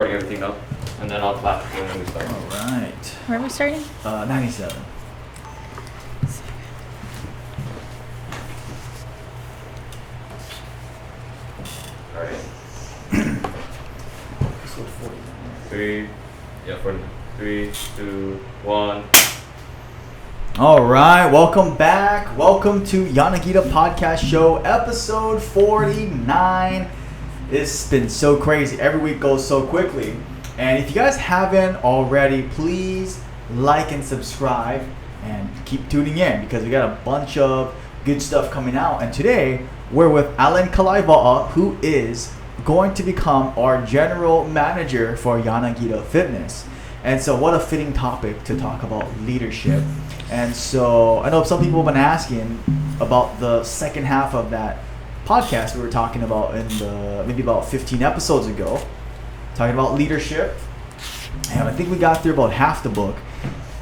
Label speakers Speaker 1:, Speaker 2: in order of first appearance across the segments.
Speaker 1: Everything up, and then I'll clap when we start.
Speaker 2: All right.
Speaker 3: Where are we starting?
Speaker 2: 97.
Speaker 1: All right.
Speaker 2: Episode 40.
Speaker 1: 3, 2, 1.
Speaker 2: All right. Welcome back. Welcome to Yanagida Podcast Show, episode 49. It's been so crazy. Every week goes so quickly. And if you guys haven't already, please like and subscribe and keep tuning in because we got a bunch of good stuff coming out. And today we're with Allyn Kalaiwaa, who is going to become our general manager for Yanagida Fitness. And so what a fitting topic to talk about leadership. And so I know some people have been asking about the second half of that podcast we were talking about maybe about 15 episodes ago, talking about leadership, and I think we got through about half the book.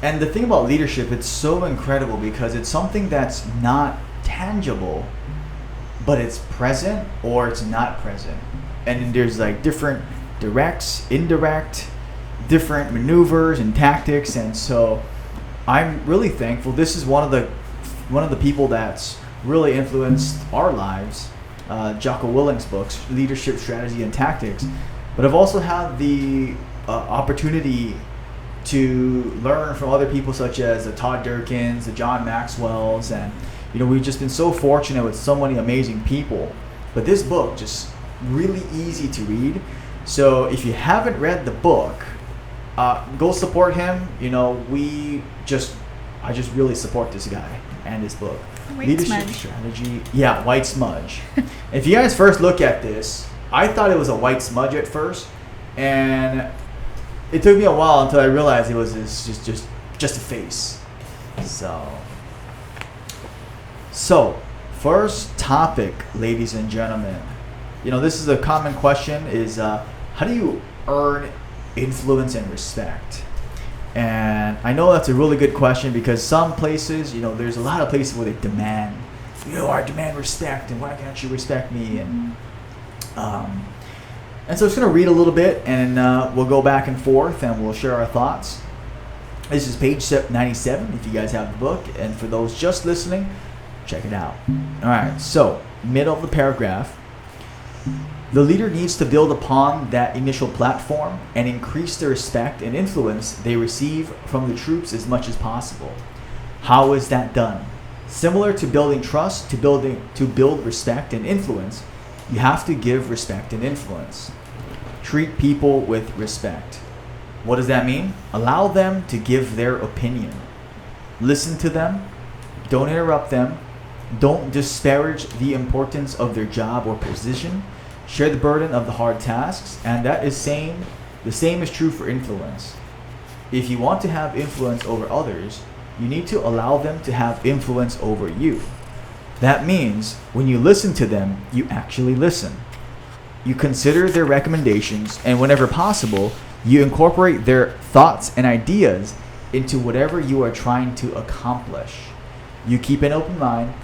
Speaker 2: And the thing about leadership, it's so incredible because it's something that's not tangible, but it's present or it's not present. And then there's like different directs, indirect, different maneuvers and tactics. And so I'm really thankful. This is one of the people that's really influenced our lives. Jocko Willink's books, Leadership, Strategy, and Tactics. But I've also had the opportunity to learn from other people such as the Todd Durkins, the John Maxwells, and we've just been so fortunate with so many amazing people. But this book, just really easy to read. So if you haven't read the book, go support him. I just really support this guy and his book.
Speaker 3: White
Speaker 2: Leadership
Speaker 3: smudge.
Speaker 2: Strategy. Yeah, white smudge. If you guys first look at this, I thought it was a white smudge at first, and it took me a while until I realized it was just a face. So first topic, ladies and gentlemen. This is a common question: is how do you earn influence and respect? And I know that's a really good question because some places, there's a lot of places where they demand, I demand respect, and why can't you respect me? And so I'm just going to read a little bit, and we'll go back and forth, and we'll share our thoughts. This is page 97, if you guys have the book. And for those just listening, check it out. All right, so middle of the paragraph. The leader needs to build upon that initial platform and increase the respect and influence they receive from the troops as much as possible. How is that done? Similar to building trust, to build respect and influence, you have to give respect and influence. Treat people with respect. What does that mean? Allow them to give their opinion. Listen to them. Don't interrupt them. Don't disparage the importance of their job or position. Share the burden of the hard tasks, and the same is true for influence. If you want to have influence over others, you need to allow them to have influence over you. That means when you listen to them, you actually listen. You consider their recommendations, and whenever possible, you incorporate their thoughts and ideas into whatever you are trying to accomplish. You keep an open mind.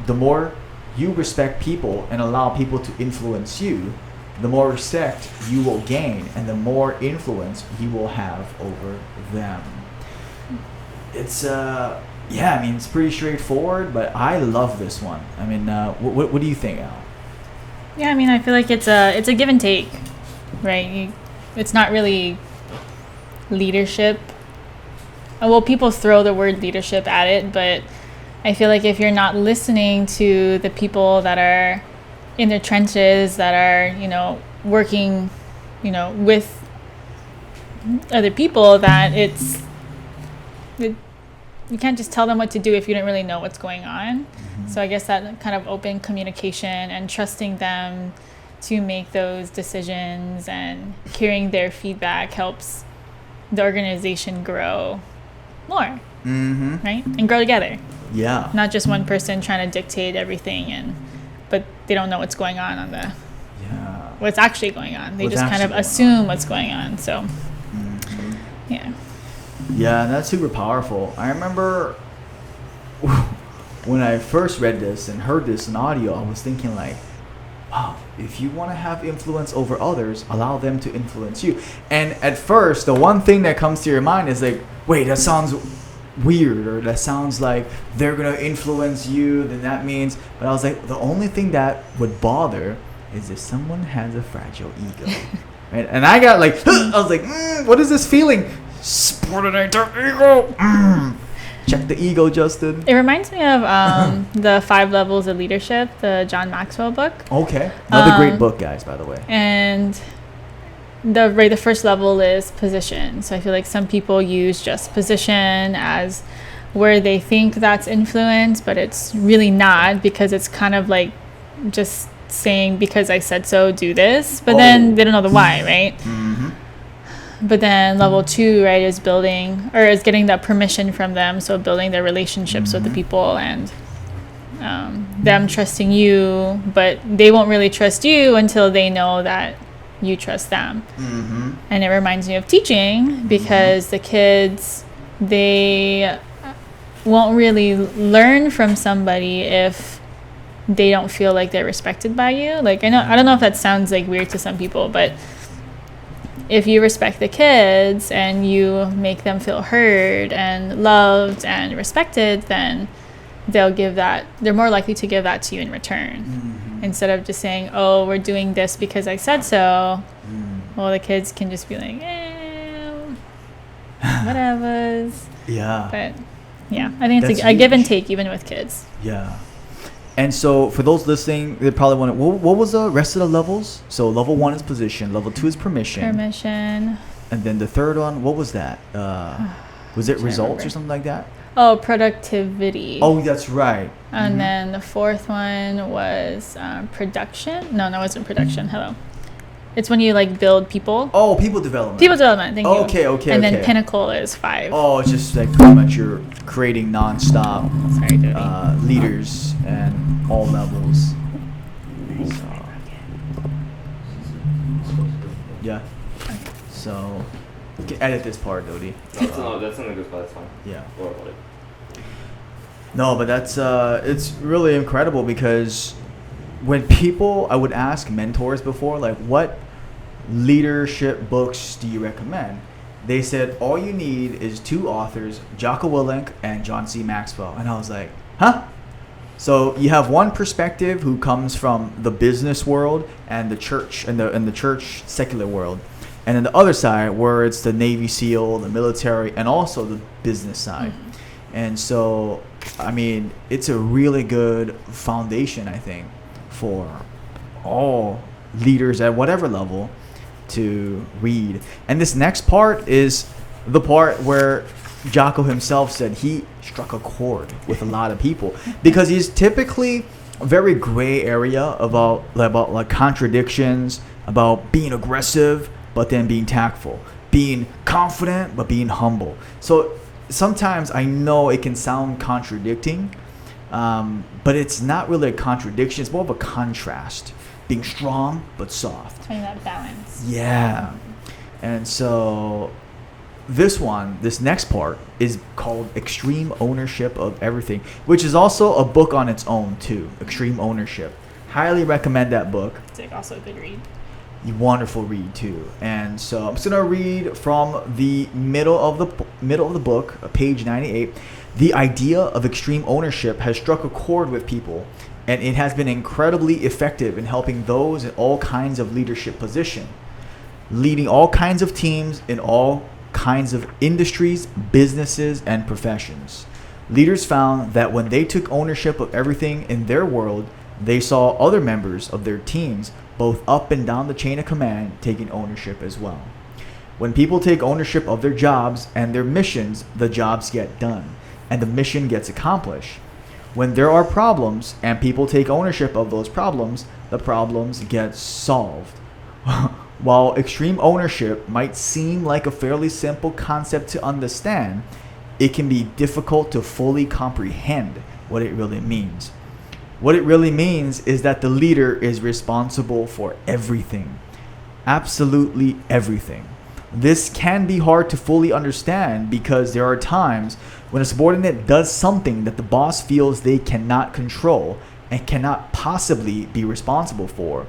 Speaker 2: The more you respect people and allow people to influence you, the more respect you will gain and the more influence you will have over them. It's it's pretty straightforward, but I love this one. I mean, what do you think, Al?
Speaker 3: Yeah, I feel like it's a give and take, right? It's not really leadership. Well, people throw the word leadership at it, but I feel like if you're not listening to the people that are in their trenches, that are, working, with other people, that you can't just tell them what to do if you don't really know what's going on. Mm-hmm. So I guess that kind of open communication and trusting them to make those decisions and hearing their feedback helps the organization grow more,
Speaker 2: mm-hmm.
Speaker 3: right? And grow together.
Speaker 2: Yeah.
Speaker 3: Not just one person trying to dictate everything, but they don't know what's going on what's actually going on. They just kind of assume what's going on. So,
Speaker 2: mm-hmm.
Speaker 3: yeah.
Speaker 2: Yeah, and that's super powerful. I remember when I first read this and heard this in audio, I was thinking like, wow, if you want to have influence over others, allow them to influence you. And at first, the one thing that comes to your mind is like, wait, that sounds weird, or that sounds like they're going to influence you, then that means, but I was like, the only thing that would bother is if someone has a fragile ego. Right? And I got like, I was like, what is this feeling? Subordinator ego. Check the ego, Justin.
Speaker 3: It reminds me of the 5 Levels of Leadership, the John Maxwell book.
Speaker 2: Okay. Another great book, guys, by the way.
Speaker 3: And the first level is position. So I feel like some people use just position as where they think that's influence, but it's really not, because it's kind of like just saying, because I said so, do this. But then they don't know the why, right?
Speaker 2: Mm-hmm.
Speaker 3: But then level 2, right, is building, or is getting that permission from them. So building their relationships with the people, and them trusting you, but they won't really trust you until they know that you trust them.
Speaker 2: Mm-hmm.
Speaker 3: And it reminds me of teaching, because the kids, they won't really learn from somebody if they don't feel like they're respected by you. Like, I don't know if that sounds like weird to some people, but if you respect the kids and you make them feel heard and loved and respected, then they're more likely to give that to you in return.
Speaker 2: Mm-hmm.
Speaker 3: Instead of just saying, oh, we're doing this because I said so. Well, the kids can just be like, whatever.
Speaker 2: Yeah.
Speaker 3: But yeah, I think it's
Speaker 2: That's
Speaker 3: a give and
Speaker 2: huge.
Speaker 3: take even with kids.
Speaker 2: Yeah. And so for those listening, they probably want to, what was the rest of the levels? So level 1 is position, level 2 is permission.
Speaker 3: Permission.
Speaker 2: And then the third one, what was that? Was it
Speaker 3: Can't
Speaker 2: results
Speaker 3: remember.
Speaker 2: or something like that?
Speaker 3: Oh, productivity.
Speaker 2: Oh, that's right.
Speaker 3: And then the 4th one was production. No, it wasn't production. Hello. It's when you like build people.
Speaker 2: Oh, people development.
Speaker 3: People development. Thank you.
Speaker 2: Okay.
Speaker 3: And then pinnacle is 5.
Speaker 2: Oh, it's just like pretty much you're creating nonstop
Speaker 3: Sorry, Jody.
Speaker 2: leaders and all levels. So, yeah. So you can edit this part, Dodie.
Speaker 1: No, that's in the good spot. That's fine.
Speaker 2: Yeah.
Speaker 1: Don't worry about it.
Speaker 2: No, but that's it's really incredible, because when people, I would ask mentors before, like, what leadership books do you recommend? They said all you need is 2 authors, Jocko Willink and John C. Maxwell. And I was like, huh? So you have one perspective who comes from the business world and the church and the church secular world, and then the other side where it's the Navy SEAL, the military, and also the business side. And so, I mean, it's a really good foundation, I think, for all leaders at whatever level to read. And this next part is the part where Jocko himself said he struck a chord with a lot of people, because he's typically a very gray area about like contradictions, about being aggressive but then being tactful, being confident but being humble. So sometimes I know it can sound contradicting, but it's not really a contradiction. It's more of a contrast, being strong but soft.
Speaker 3: Finding that balance.
Speaker 2: Yeah. And so this next part is called Extreme Ownership of Everything, which is also a book on its own too. Extreme Ownership. Highly recommend that book.
Speaker 3: It's like also a good read.
Speaker 2: Wonderful read too. And so I'm just gonna read from the middle of the book, page 98. The idea of extreme ownership has struck a chord with people, and it has been incredibly effective in helping those in all kinds of leadership position, leading all kinds of teams in all kinds of industries, businesses, and professions. Leaders found that when they took ownership of everything in their world, they saw other members of their teams, both up and down the chain of command, taking ownership as well. When people take ownership of their jobs and their missions, the jobs get done, and the mission gets accomplished. When there are problems and people take ownership of those problems, the problems get solved. While extreme ownership might seem like a fairly simple concept to understand, it can be difficult to fully comprehend what it really means. What it really means is that the leader is responsible for everything. Absolutely everything. This can be hard to fully understand because there are times when a subordinate does something that the boss feels they cannot control, and cannot possibly be responsible for.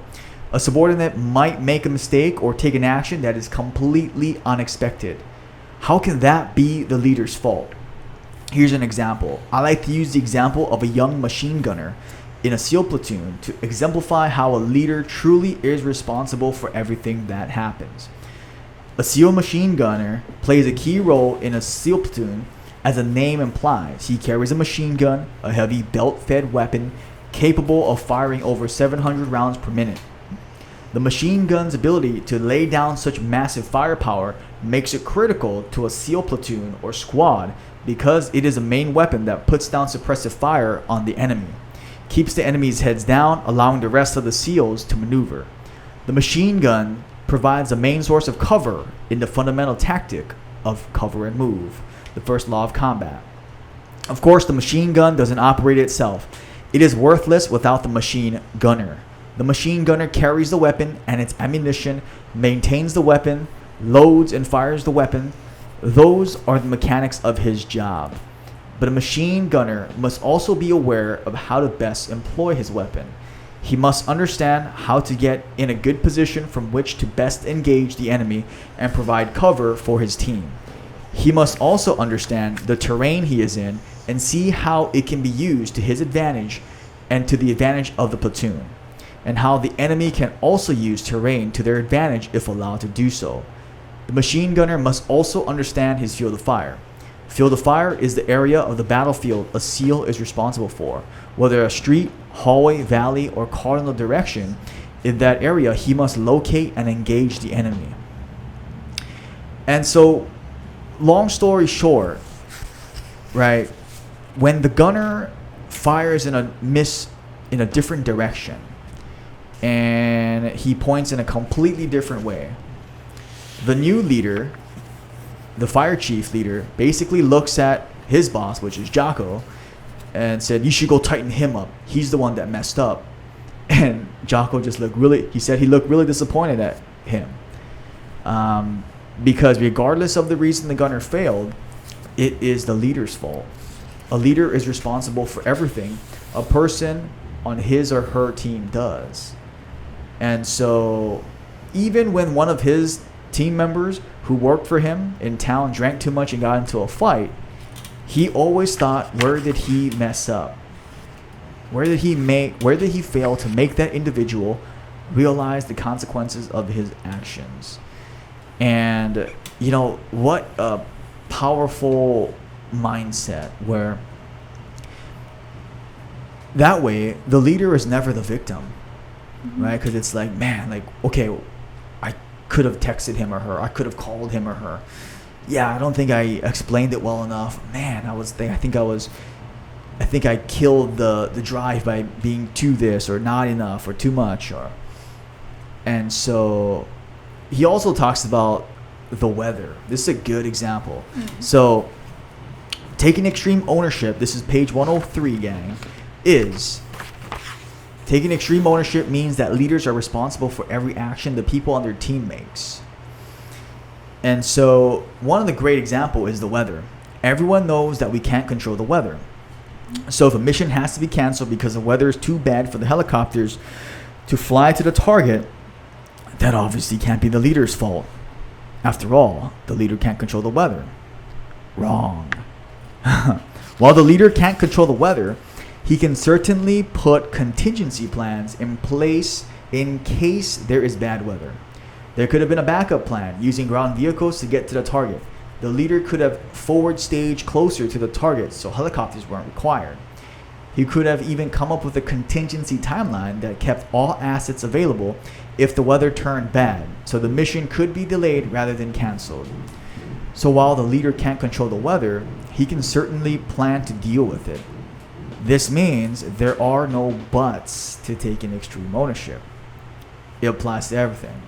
Speaker 2: A subordinate might make a mistake or take an action that is completely unexpected. How can that be the leader's fault? Here's an example. I like to use the example of a young machine gunner in a SEAL platoon to exemplify how a leader truly is responsible for everything that happens. A SEAL machine gunner plays a key role in a SEAL platoon. As the name implies, he carries a machine gun, a heavy belt-fed weapon capable of firing over 700 rounds per minute. The machine gun's ability to lay down such massive firepower makes it critical to a SEAL platoon or squad because it is a main weapon that puts down suppressive fire on the enemy, keeps the enemy's heads down, allowing the rest of the SEALs to maneuver. The machine gun provides a main source of cover in the fundamental tactic of cover and move, the first law of combat. Of course, the machine gun doesn't operate itself. It is worthless without the machine gunner. The machine gunner carries the weapon and its ammunition, maintains the weapon, loads and fires the weapon. Those are the mechanics of his job. But a machine gunner must also be aware of how to best employ his weapon. He must understand how to get in a good position from which to best engage the enemy and provide cover for his team. He must also understand the terrain he is in and see how it can be used to his advantage and to the advantage of the platoon, and how the enemy can also use terrain to their advantage if allowed to do so. The machine gunner must also understand his field of fire. Field of fire is the area of the battlefield a SEAL is responsible for. Whether a street, hallway, valley, or cardinal direction, in that area he must locate and engage the enemy. And so, long story short, right, when the gunner fires in a different direction and he points in a completely different way, the new leader, the fire chief leader, basically looks at his boss, which is Jocko, and said, you should go tighten him up. He's the one that messed up. And Jocko just looked really disappointed at him. Because regardless of the reason the gunner failed, it is the leader's fault. A leader is responsible for everything a person on his or her team does. And so even when one of his team members who worked for him in town drank too much and got into a fight, he always thought, where did he mess up? Where did he fail to make that individual realize the consequences of his actions? And you know what a powerful mindset, where that way the leader is never the victim, right? Because it's like, man, like, okay, I could have texted him or her, I could have called him or her. Yeah, I don't think I explained it well enough. Man, I think I killed the drive by being too this or not enough or too much. And so he also talks about the weather. This is a good example. Mm-hmm. So taking extreme ownership, this is page 103, gang, is taking extreme ownership means that leaders are responsible for every action the people on their team makes. And so one of the great examples is the weather. Everyone knows that we can't control the weather. So if a mission has to be canceled because the weather is too bad for the helicopters to fly to the target, that obviously can't be the leader's fault. After all, the leader can't control the weather. Wrong. While the leader can't control the weather, he can certainly put contingency plans in place in case there is bad weather. There could have been a backup plan using ground vehicles to get to the target. The leader could have forward staged closer to the target so helicopters weren't required. He could have even come up with a contingency timeline that kept all assets available if the weather turned bad, so the mission could be delayed rather than canceled. So while the leader can't control the weather, he can certainly plan to deal with it. This means there are no buts to taking extreme ownership. It applies to everything.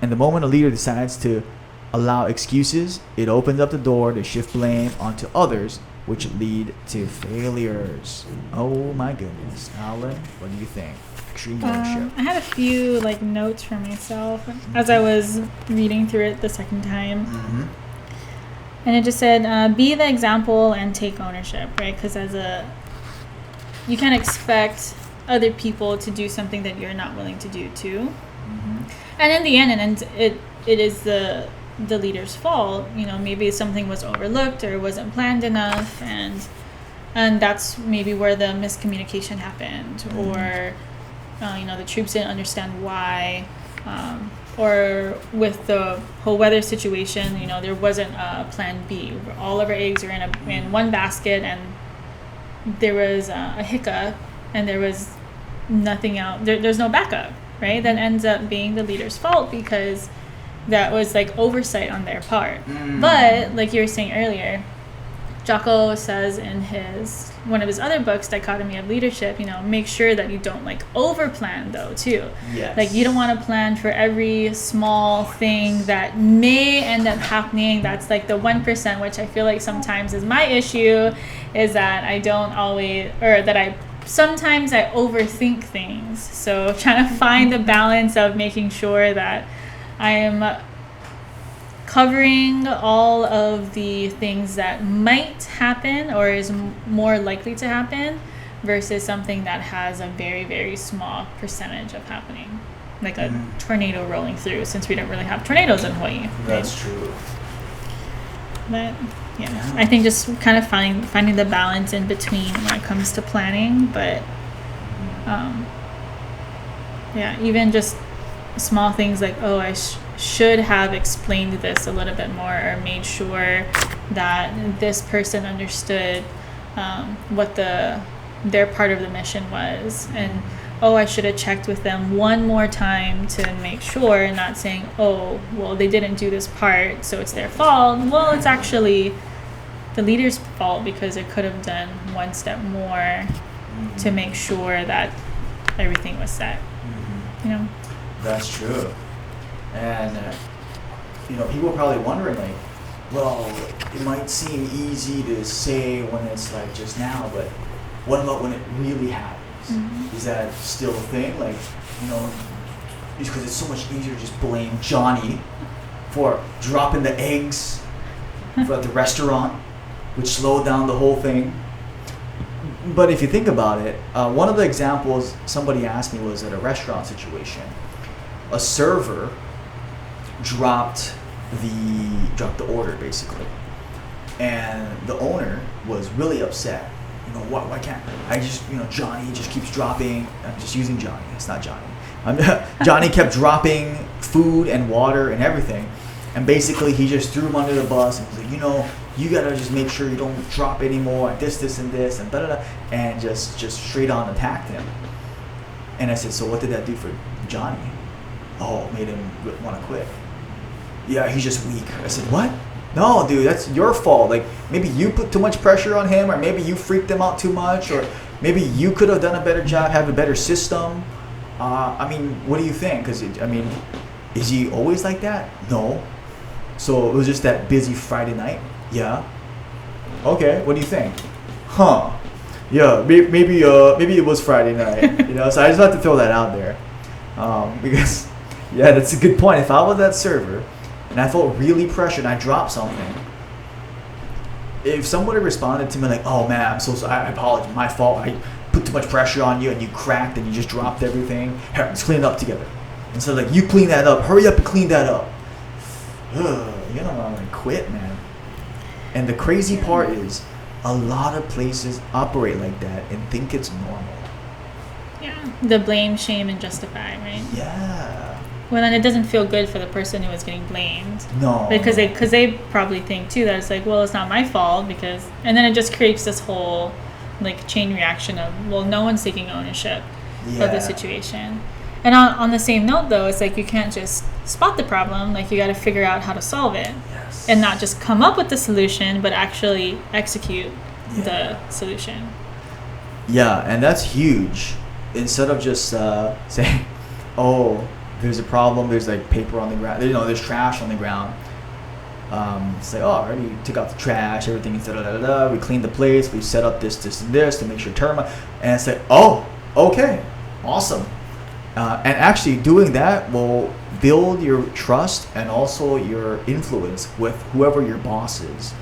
Speaker 2: And the moment a leader decides to allow excuses, it opens up the door to shift blame onto others, which lead to failures. Oh my goodness. Allyn, what do you think? Extreme ownership.
Speaker 3: I had a few notes for myself as I was reading through it the second time. Mm-hmm. And it just said, be the example and take ownership, right? Because you can't expect other people to do something that you're not willing to do too.
Speaker 2: Mm-hmm.
Speaker 3: And in the end, it is the leader's fault. You know, maybe something was overlooked or wasn't planned enough, and that's maybe where the miscommunication happened, or the troops didn't understand why, or with the whole weather situation, you know, there wasn't a plan B. All of our eggs are in one basket, and there was a hiccup, and there was nothing out. There's no backup, right? That ends up being the leader's fault because that was like oversight on their part. But like you were saying earlier, Jocko says in one of his other books, Dichotomy of Leadership, you know, make sure that you don't like over plan though too.
Speaker 2: Yes.
Speaker 3: Like you don't want to plan for every small thing that may end up happening. That's like the 1%, which I feel like sometimes is my issue, is that sometimes I overthink things. So trying to find the balance of making sure that I am covering all of the things that might happen or is more likely to happen versus something that has a very, very small percentage of happening, like a tornado rolling through, since we don't really have tornadoes in Hawaii. Right?
Speaker 2: That's true.
Speaker 3: But yeah, I think just kind of finding the balance in between when it comes to planning, but even just small things like, oh, I should have explained this a little bit more, or made sure that this person understood what their part of the mission was, and I should have checked with them one more time to make sure, and not saying, oh, well, they didn't do this part, so it's their fault. Well, it's actually the leader's fault because it could have done one step more to make sure that everything was set. You know?
Speaker 2: That's true. And, people are probably wondering, like, well, it might seem easy to say when it's like just now, but what about when it really happens? Is that still a thing? Like, because it's so much easier to just blame Johnny for dropping the eggs at the restaurant, which slowed down the whole thing. But if you think about it, one of the examples somebody asked me was at a restaurant situation. A server dropped the order basically, and the owner was really upset. Why can't I just, Johnny just keeps dropping. I'm just using Johnny. It's not Johnny. Johnny kept dropping food and water and everything, and basically he just threw him under the bus and was like, you gotta just make sure you don't drop anymore, and this and this and da da da, and just straight on attacked him. And I said, so what did that do for Johnny? Oh, it made him want to quit. Yeah, he's just weak. I said, what? No, dude, that's your fault. Like, maybe you put too much pressure on him, or maybe you freaked him out too much, or maybe you could have done a better job, have a better system. What do you think? Because, is he always like that? No. So it was just that busy Friday night? Yeah. Okay, what do you think? Huh. Yeah, maybe it was Friday night. So I just have to throw that out there. Because, yeah, that's a good point. If I was that server and I felt really pressured and I dropped something, if somebody responded to me like, oh man, I'm so sorry, I apologize, my fault, I put too much pressure on you and you cracked and you just dropped everything, here, let's clean it up together. And so like, you clean that up, hurry up and clean that up. I'm gonna quit, man. And the crazy part is, a lot of places operate like that and think it's normal.
Speaker 3: Yeah, the blame, shame, and justify, right?
Speaker 2: Yeah.
Speaker 3: Well, then it doesn't feel good for the person who is getting blamed.
Speaker 2: No.
Speaker 3: Because they probably think too that it's like, well, it's not my fault because, and then it just creates this whole like chain reaction of, well, no one's taking ownership of the situation. And on the same note, though, it's like you can't just spot the problem. Like you got to figure out how to solve it, and not just come up with the solution, but actually execute the solution.
Speaker 2: Yeah, and that's huge. Instead of just saying, "Oh, there's a problem. There's like paper on the ground. There's trash on the ground." Say, "Oh, I already took out the trash. Everything is da-da-da-da. We cleaned the place. We set up this, and this to make sure termite." And say, "Oh, okay, awesome." And actually doing that will build your trust and also your influence with whoever your boss is,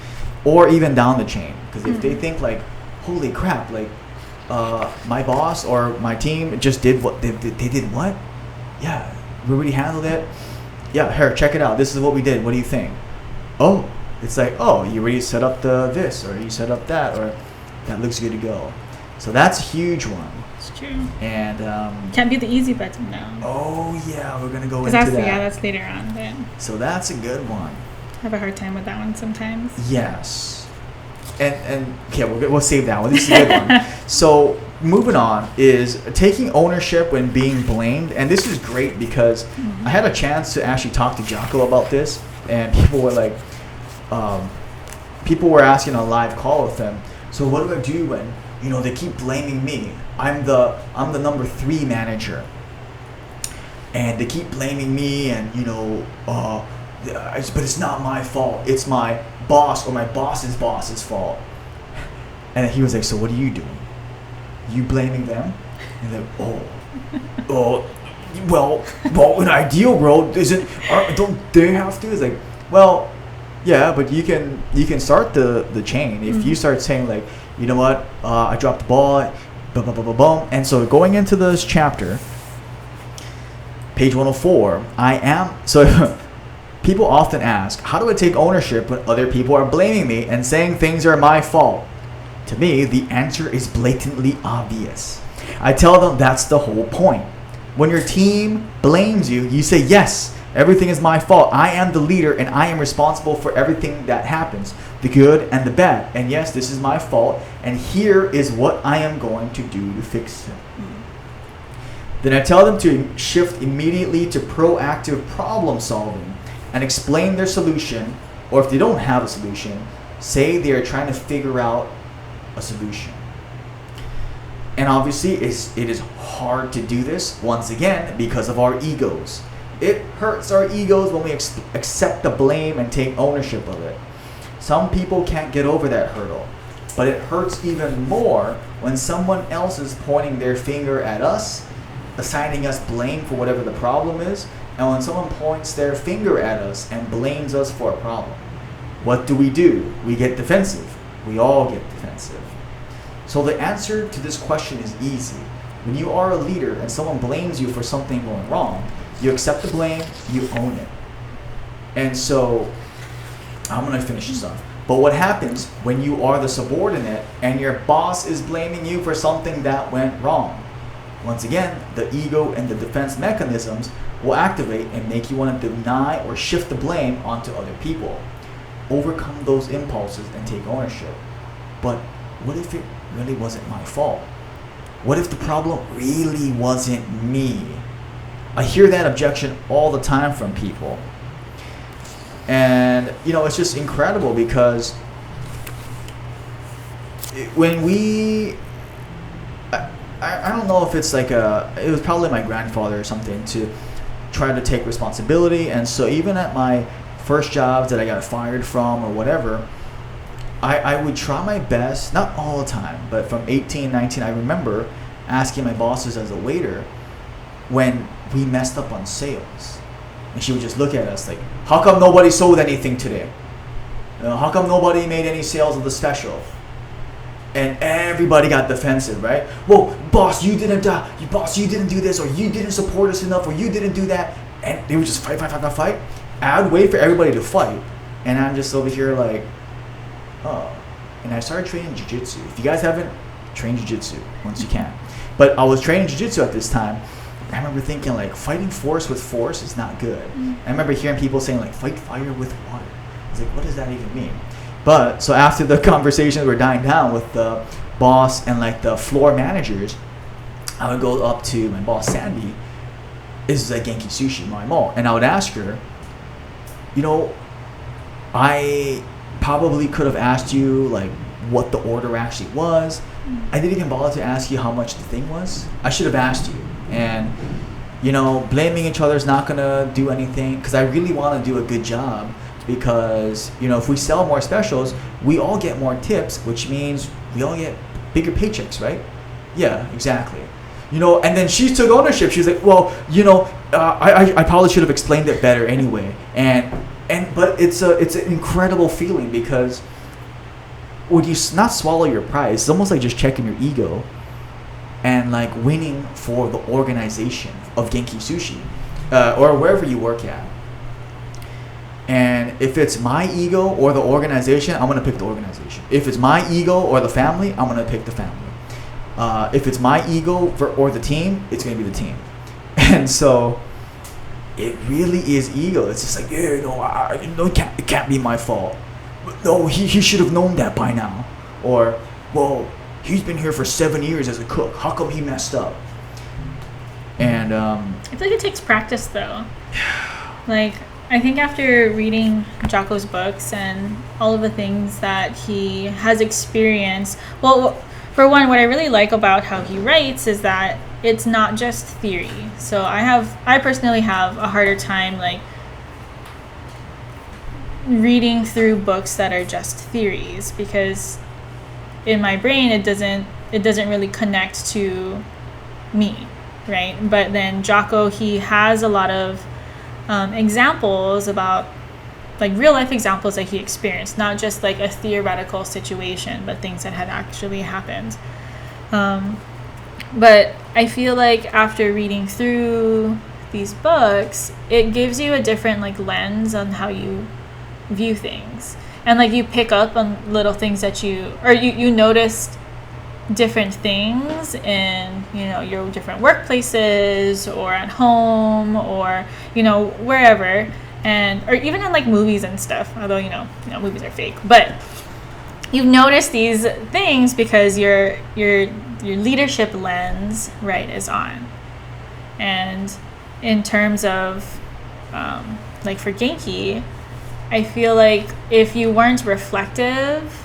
Speaker 2: or even down the chain. Because if they think like, holy crap, like my boss or my team just did what they did. What? Yeah, we already handled it. Yeah, here, check it out. This is what we did. What do you think? Oh, it's like, oh, you already set up this, or you set up that, or that looks good to go. So that's a huge one.
Speaker 3: It's true.
Speaker 2: And
Speaker 3: can't be the easy button now.
Speaker 2: oh yeah, we're gonna go into
Speaker 3: That's,
Speaker 2: that.
Speaker 3: yeah, that's later on. But
Speaker 2: So that's a good one.
Speaker 3: I have a hard time with that one sometimes.
Speaker 2: Yes. And okay, we'll save that one. This is a good one. So moving on is taking ownership when being blamed, and this is great because I had a chance to actually talk to Jocko about this, and people were like, people were asking on a live call with them. So what do I do when they keep blaming me? I'm the number 3 manager, and they keep blaming me, and but it's not my fault. It's my boss or my boss's boss's fault. And he was like, so what are you doing? You blaming them? And they're well, in an ideal world, don't they have to? It's like, well, yeah, but you can start the chain. If you start saying like, you know what, I dropped the ball, blah, blah, blah, blah, blah. And so going into this chapter, page 104, people often ask, how do I take ownership when other people are blaming me and saying things are my fault? To me, the answer is blatantly obvious. I tell them that's the whole point. When your team blames you, you say, yes, everything is my fault. I am the leader and I am responsible for everything that happens, the good and the bad. And yes, this is my fault, and here is what I am going to do to fix it. Then I tell them to shift immediately to proactive problem solving and explain their solution, or if they don't have a solution, say they are trying to figure out a solution. And obviously it is hard to do this, once again, because of our egos. It hurts our egos when we accept the blame and take ownership of it. Some people can't get over that hurdle, but it hurts even more when someone else is pointing their finger at us, assigning us blame for whatever the problem is, and when someone points their finger at us and blames us for a problem. What do? We get defensive. We all get defensive. So the answer to this question is easy. When you are a leader and someone blames you for something going wrong, you accept the blame, you own it. And so, I'm going to finish this up. But what happens when you are the subordinate and your boss is blaming you for something that went wrong? Once again, the ego and the defense mechanisms will activate and make you want to deny or shift the blame onto other people. Overcome those impulses and take ownership. But what if it really wasn't my fault? What if the problem really wasn't me? I hear that objection all the time from people. And, it's just incredible because when we... I don't know if it's like it was probably my grandfather or something to try to take responsibility. And so even at my first jobs that I got fired from or whatever, I would try my best, not all the time, but from 18, 19, I remember asking my bosses as a waiter when we messed up on sales. And she would just look at us like, how come nobody sold anything today? How come nobody made any sales of the special? And everybody got defensive, right? Well, boss, you didn't do this, or you didn't support us enough, or you didn't do that. And they would just fight. I would wait for everybody to fight. And I'm just over here like, oh. And I started training jiu-jitsu. If you guys haven't, train jiu-jitsu once you can. But I was training jiu-jitsu at this time. I remember thinking like, fighting force with force is not good. I remember hearing people saying like, fight fire with water. I was like, what does that even mean? But so after the conversations were dying down with the boss and like the floor managers, I would go up to my boss Sandy. This is like Genki Sushi, my mall, and I would ask her, I probably could have asked you like what the order actually was. I didn't even bother to ask you how much the thing was. I should have asked you. And blaming each other is not gonna do anything, because I really want to do a good job. Because if we sell more specials, we all get more tips, which means we all get bigger paychecks, right? Yeah, exactly. And then she took ownership. She was like, well, I probably should have explained it better anyway. But it's an incredible feeling, because would you not swallow your pride? It's almost like just checking your ego. and like winning for the organization of Genki Sushi, or wherever you work at. And if it's my ego or the organization, I'm gonna pick the organization. If it's my ego or the family, I'm gonna pick the family. If it's my ego or the team, it's gonna be the team. And so it really is ego. It's just like, yeah, no, it can't be my fault. No, he should have known that by now. Or, well, he's been here for 7 years as a cook. How come he messed up? And
Speaker 3: I feel like it takes practice, though. Like, I think after reading Jocko's books and all of the things that he has experienced, well, for one, what I really like about how he writes is that it's not just theory. So I personally have a harder time like reading through books that are just theories, because in my brain it doesn't really connect to me, right? But then Jocko, he has a lot of examples about like real life examples that he experienced, not just like a theoretical situation, but things that had actually happened. But I feel like after reading through these books, it gives you a different like lens on how you view things, and like you pick up on little things that you noticed different things in, you know, your different workplaces or at home or, you know, wherever, and or even in like movies and stuff, although you know movies are fake, but you've noticed these things because your leadership lens, right, is on. And in terms of like for Genki, I feel like if you weren't reflective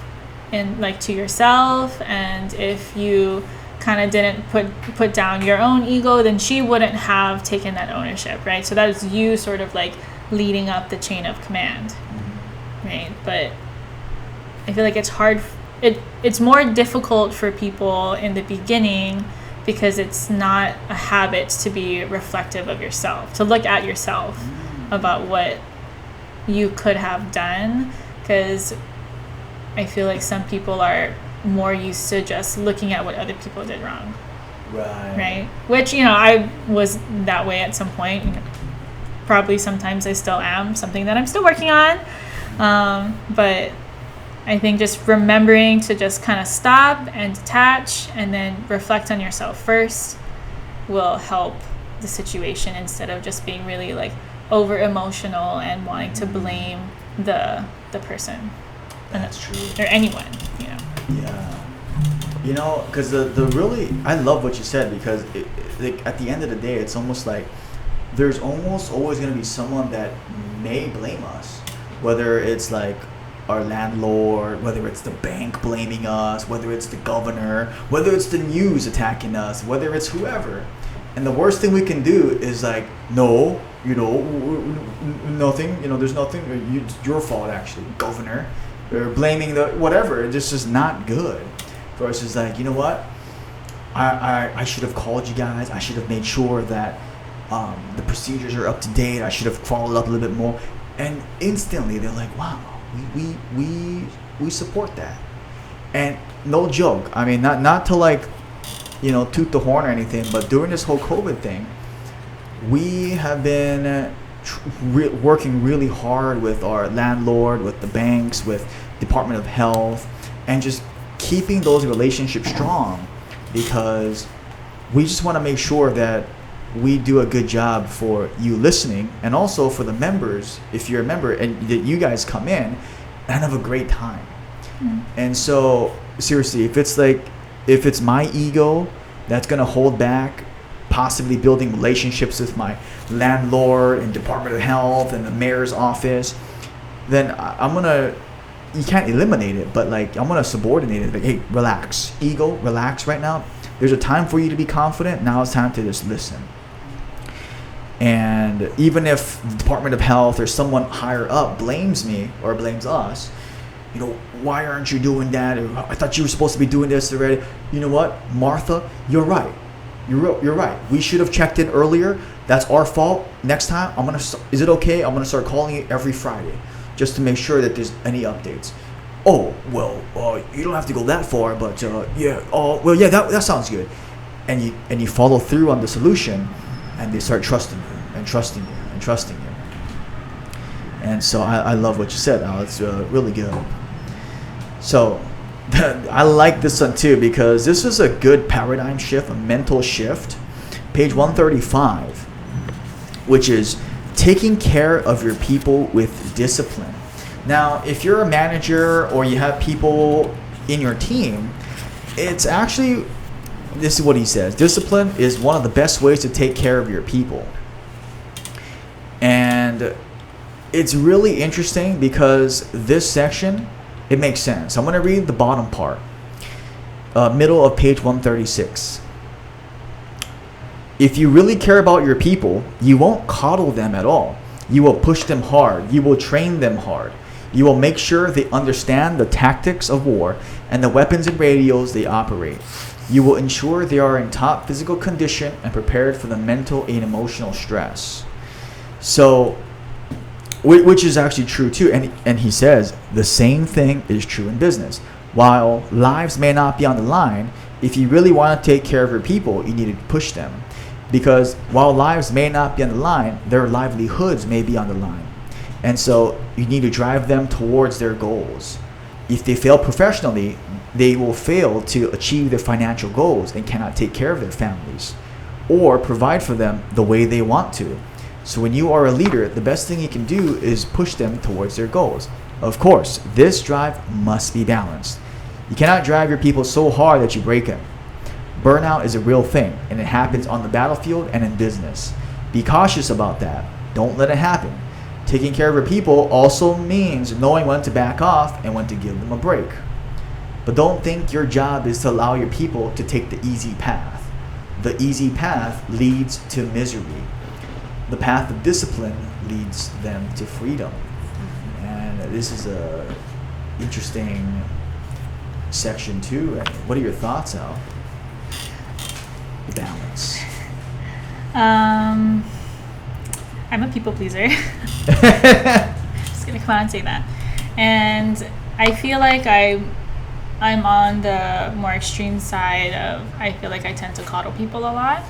Speaker 3: in like to yourself, and if you kind of didn't put down your own ego, then she wouldn't have taken that ownership, right? So that is you sort of like leading up the chain of command, right? But I feel like it's hard. It's more difficult for people in the beginning because it's not a habit to be reflective of yourself, to look at yourself about what you could have done, because I feel like some people are more used to just looking at what other people did wrong. Right? Which, you know, I was that way at some point. You know, probably sometimes I still am, something that I'm still working on. But I think just remembering to just kind of stop and detach and then reflect on yourself first will help the situation, instead of just being really like over emotional and wanting to blame the person.
Speaker 2: That's true.
Speaker 3: Or anyone, you know.
Speaker 2: Yeah. You know, because the really, I love what you said, because like at the end of the day, it's almost like there's almost always going to be someone that may blame us, whether it's like our landlord, whether it's the bank blaming us, whether it's the governor, whether it's the news attacking us, whether it's whoever. And the worst thing we can do is like, no, you know, nothing, you know, there's nothing, it's your fault actually, governor, or blaming the whatever. It's just not good. Versus like, you know what, I should have called you guys, I should have made sure that the procedures are up to date, I should have followed up a little bit more. And instantly they're like, wow, we support that. And no joke, I mean, not to like, you know, toot the horn or anything, but during this whole COVID thing, we have been working really hard with our landlord, with the banks, with Department of Health, and just keeping those relationships strong, because we just want to make sure that we do a good job for you listening, and also for the members, if you're a member and that you guys come in and have a great time. And so seriously, if it's my ego that's going to hold back possibly building relationships with my landlord and Department of Health and the mayor's office, then you can't eliminate it, but like I'm going to subordinate it. Like, hey, relax. Ego, relax right now. There's a time for you to be confident. Now it's time to just listen. And even if the Department of Health or someone higher up blames me or blames us, you know, why aren't you doing that? Or, I thought you were supposed to be doing this already. You know what, Martha, you're right. You're right. We should have checked in earlier. That's our fault. Next time, is it okay? I'm gonna start calling you every Friday, just to make sure that there's any updates. Oh well, you don't have to go that far, but yeah. Oh well, yeah. That sounds good. and you follow through on the solution, and they start trusting you and trusting you and trusting you. And so I love what you said, Al. It's really good. So I like this one too, because this is a good paradigm shift, a mental shift. Page 135, which is taking care of your people with discipline. Now, if you're a manager or you have people in your team, it's actually, this is what he says, discipline is one of the best ways to take care of your people. And it's really interesting because this section, it makes sense. I'm going to read the bottom part, middle of page 136. If you really care about your people, you won't coddle them at all. You will push them hard. You will train them hard. You will make sure they understand the tactics of war and the weapons and radios they operate. You will ensure they are in top physical condition and prepared for the mental and emotional stress. So, which is actually true too. And he says the same thing is true in business. While lives may not be on the line, if you really want to take care of your people, you need to push them. Because while lives may not be on the line, their livelihoods may be on the line. And so you need to drive them towards their goals. If they fail professionally, they will fail to achieve their financial goals and cannot take care of their families or provide for them the way they want to. So when you are a leader, the best thing you can do is push them towards their goals. Of course, this drive must be balanced. You cannot drive your people so hard that you break them. Burnout is a real thing, and it happens on the battlefield and in business. Be cautious about that. Don't let it happen. Taking care of your people also means knowing when to back off and when to give them a break. But don't think your job is to allow your people to take the easy path. The easy path leads to misery. The path of discipline leads them to freedom. And this is a interesting section too. What are your thoughts, Al? Balance.
Speaker 3: I'm a people pleaser. Just gonna come out and say that. And I feel like I'm on the more extreme side of, I feel like I tend to coddle people a lot.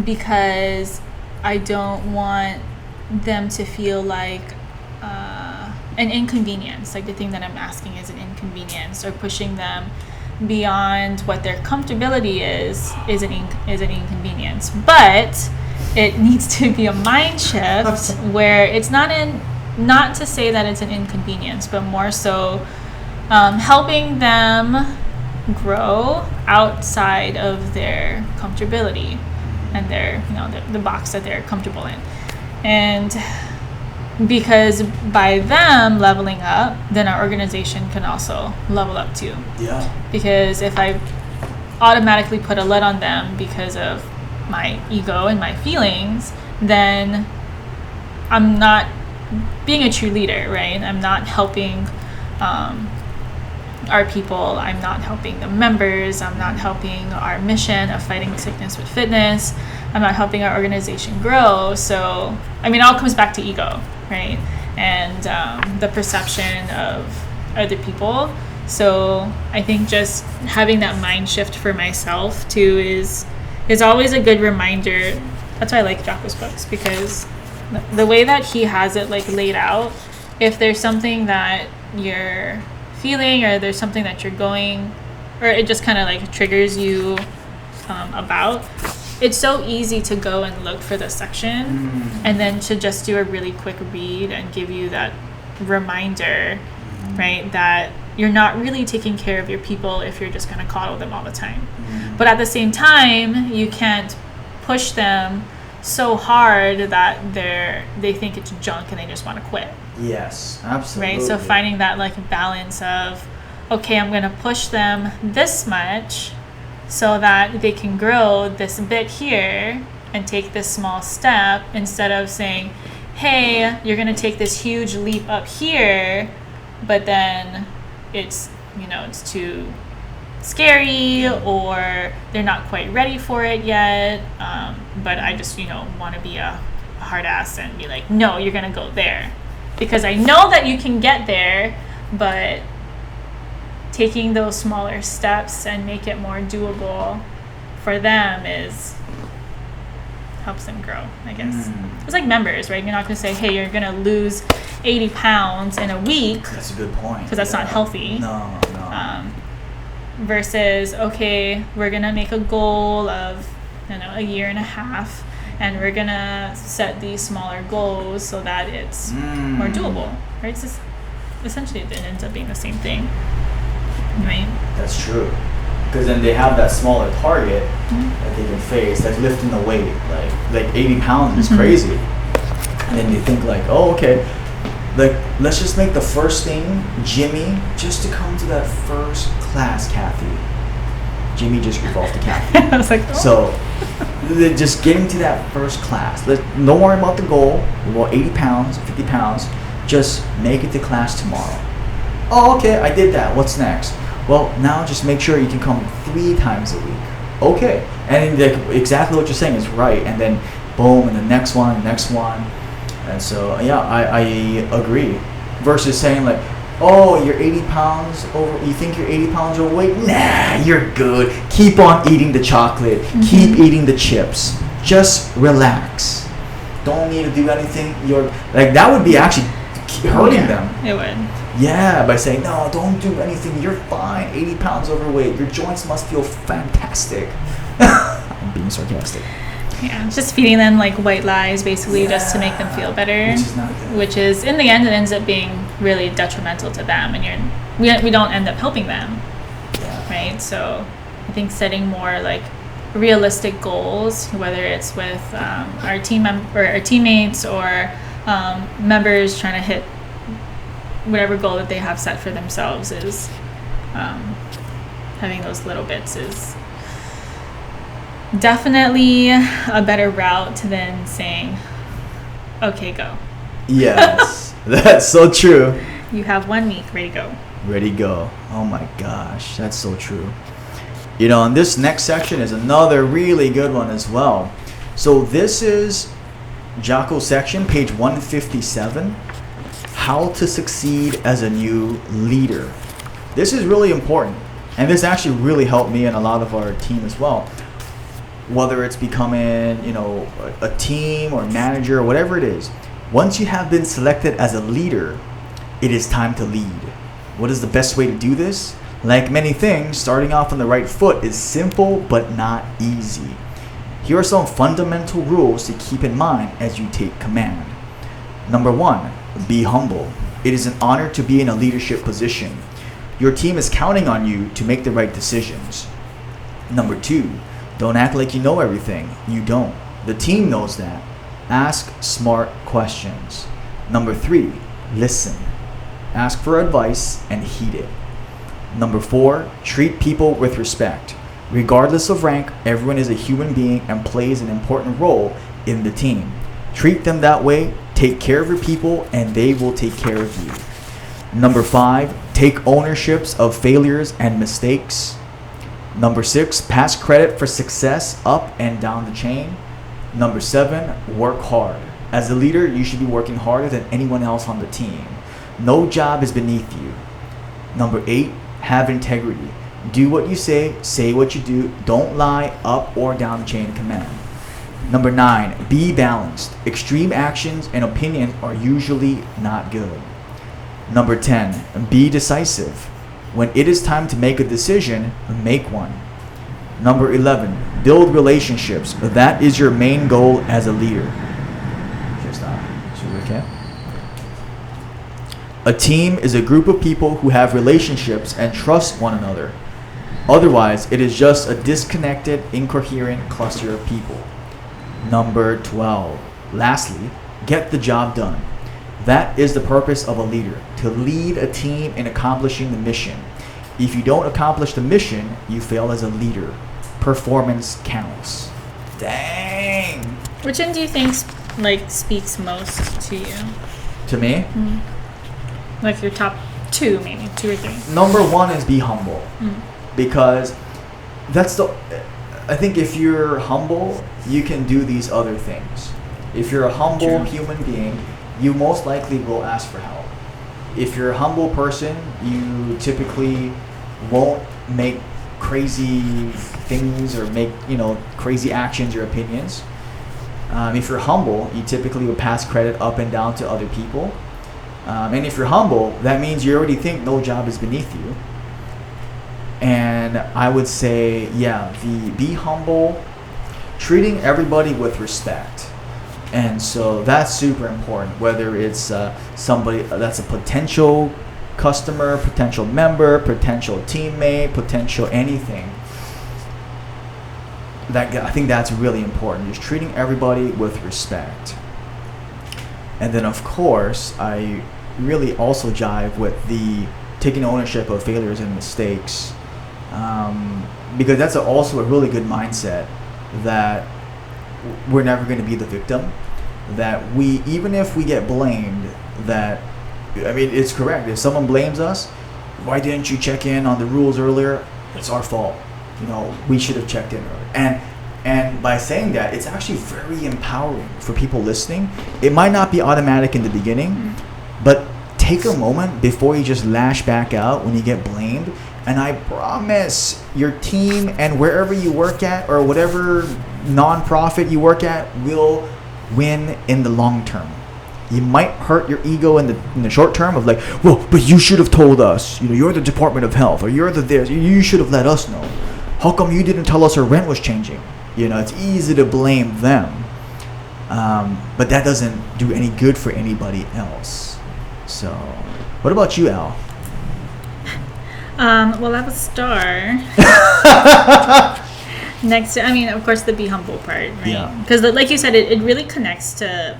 Speaker 3: Because I don't want them to feel like an inconvenience. Like the thing that I'm asking is an inconvenience, or pushing them beyond what their comfortability is an inconvenience. But it needs to be a mind shift where it's not to say that it's an inconvenience, but more so helping them grow outside of their comfortability and their, the box that they're comfortable in. And because by them leveling up, then our organization can also level up too.
Speaker 2: Yeah.
Speaker 3: Because if I automatically put a lid on them because of my ego and my feelings, then I'm not being a true leader, right? I'm not helping our people. I'm not helping the members. I'm not helping our mission of fighting sickness with fitness. I'm not helping our organization grow. So, it all comes back to ego, right? And the perception of other people. So I think just having that mind shift for myself too is always a good reminder. That's why I like Jocko's books, because the way that he has it laid out, if there's something that you're feeling, or there's something that you're going, or it just kind of triggers you about, it's so easy to go and look for the section and then to just do a really quick read and give you that reminder, right, that you're not really taking care of your people if you're just going to coddle them all the time. But at the same time, you can't push them so hard that they think it's junk and they just want to quit.
Speaker 2: Yes, absolutely.
Speaker 3: Right? So finding that balance of, okay, I'm going to push them this much so that they can grow this bit here and take this small step, instead of saying, hey, you're going to take this huge leap up here, but then it's too scary, or they're not quite ready for it yet. But I just, want to be a hard ass and be like, no, you're going to go there. Because I know that you can get there, but taking those smaller steps and make it more doable for them helps them grow, I guess. It's like members, right? You're not going to say, hey, you're going to lose 80 pounds in a week.
Speaker 2: That's a good point.
Speaker 3: Because that's not healthy.
Speaker 2: No.
Speaker 3: Versus, okay, we're going to make a goal of, a year and a half, and we're going to set these smaller goals so that it's more doable, right? It's just, essentially, it ends up being the same thing, right?
Speaker 2: That's true. Because then they have that smaller target that they can face, that's lifting the weight. Like 80 pounds is crazy. And then they think like, oh, okay, like let's just make the first thing Jimmy just to come to that first class, Kathy. Jimmy just evolved to Kathy.
Speaker 3: I was like, oh.
Speaker 2: So they're just getting to that first class. Don't worry about the goal. Well, 80 pounds, 50 pounds. Just make it to class tomorrow. Oh, okay, I did that. What's next? Well, now just make sure you can come 3 times a week. Okay. And then exactly what you're saying is right. And then boom, and the next one. And so, yeah, I agree. Versus saying like, oh, you're 80 pounds over, you think you're 80 pounds overweight? Nah, you're good. Keep on eating the chocolate. Keep eating the chips. Just relax. Don't need to do anything. That would be actually hurting them.
Speaker 3: It would.
Speaker 2: Yeah, by saying, no, don't do anything. You're fine. 80 pounds overweight. Your joints must feel fantastic. I'm being sarcastic.
Speaker 3: Yeah, it's just feeding them like white lies, basically, just to make them feel better.
Speaker 2: Which is not good.
Speaker 3: Which is, in the end, it ends up being really detrimental to them, and we don't end up helping them, right? So I think setting more like realistic goals, whether it's with our teammates or members trying to hit whatever goal that they have set for themselves, is having those little bits is definitely a better route than saying, okay, go.
Speaker 2: Yes, that's so true.
Speaker 3: You have 1 week, ready, go.
Speaker 2: Ready, go. Oh my gosh, that's so true. And this next section is another really good one as well. So this is Jocko's section, page 157. How to succeed as a new leader. This is really important, and this actually really helped me and a lot of our team as well. Whether it's becoming, a team or manager or whatever it is, once you have been selected as a leader, it is time to lead. What is the best way to do this? Like many things, starting off on the right foot is simple but not easy. Here are some fundamental rules to keep in mind as you take command. Number 1, be humble. It is an honor to be in a leadership position. Your team is counting on you to make the right decisions. Number 2, don't act like you know everything. You don't. The team knows that. Ask smart questions. Number 3, listen. Ask for advice and heed it. Number 4, treat people with respect. Regardless of rank, everyone is a human being and plays an important role in the team. Treat them that way. Take care of your people and they will take care of you. Number 5, take ownerships of failures and mistakes. Number 6, pass credit for success up and down the chain. Number 7, work hard. As a leader, you should be working harder than anyone else on the team. No job is beneath you. Number 8, have integrity. Do what you say what you do. Don't lie up or down the chain of command. Number 9, be balanced. Extreme actions and opinions are usually not good. Number 10, be decisive. When it is time to make a decision, make one. Number 11, build relationships. That is your main goal as a leader. A team is a group of people who have relationships and trust one another. Otherwise, it is just a disconnected, incoherent cluster of people. Number 12, lastly, get the job done. That is the purpose of a leader, to lead a team in accomplishing the mission. If you don't accomplish the mission, you fail as a leader. Performance counts. Dang.
Speaker 3: Which one do you think speaks most to you?
Speaker 2: To me?
Speaker 3: Like your top 2, maybe 2 or 3.
Speaker 2: Number 1 is be humble, because I think if you're humble, you can do these other things. If you're a humble human being, you most likely will ask for help. If you're a humble person, you typically won't make crazy things or make, crazy actions or opinions. If you're humble, you typically will pass credit up and down to other people. And if you're humble, that means you already think no job is beneath you. And I would say, be humble, treating everybody with respect. And so that's super important, whether it's somebody that's a potential customer, potential member, potential teammate, potential anything. I think that's really important, just treating everybody with respect. And then, of course, I really also jive with the taking ownership of failures and mistakes, because that's also a really good mindset, that we're never going to be the victim, that even if we get blamed, it's correct. If someone blames us, why didn't you check in on the rules earlier? It's our fault. We should have checked in earlier. And by saying that, it's actually very empowering for people listening. It might not be automatic in the beginning, but take a moment before you just lash back out when you get blamed. And I promise your team and wherever you work at, or whatever nonprofit you work at, will win in the long term. You might hurt your ego in the short term of but you should have told us. You're the Department of Health, or you're the this. You should have let us know. How come you didn't tell us our rent was changing? It's easy to blame them, but that doesn't do any good for anybody else. So, what about you, Al?
Speaker 3: Well, I have a star. Next to, of course, the be humble part, right?
Speaker 2: Yeah.
Speaker 3: Because, like you said, it really connects to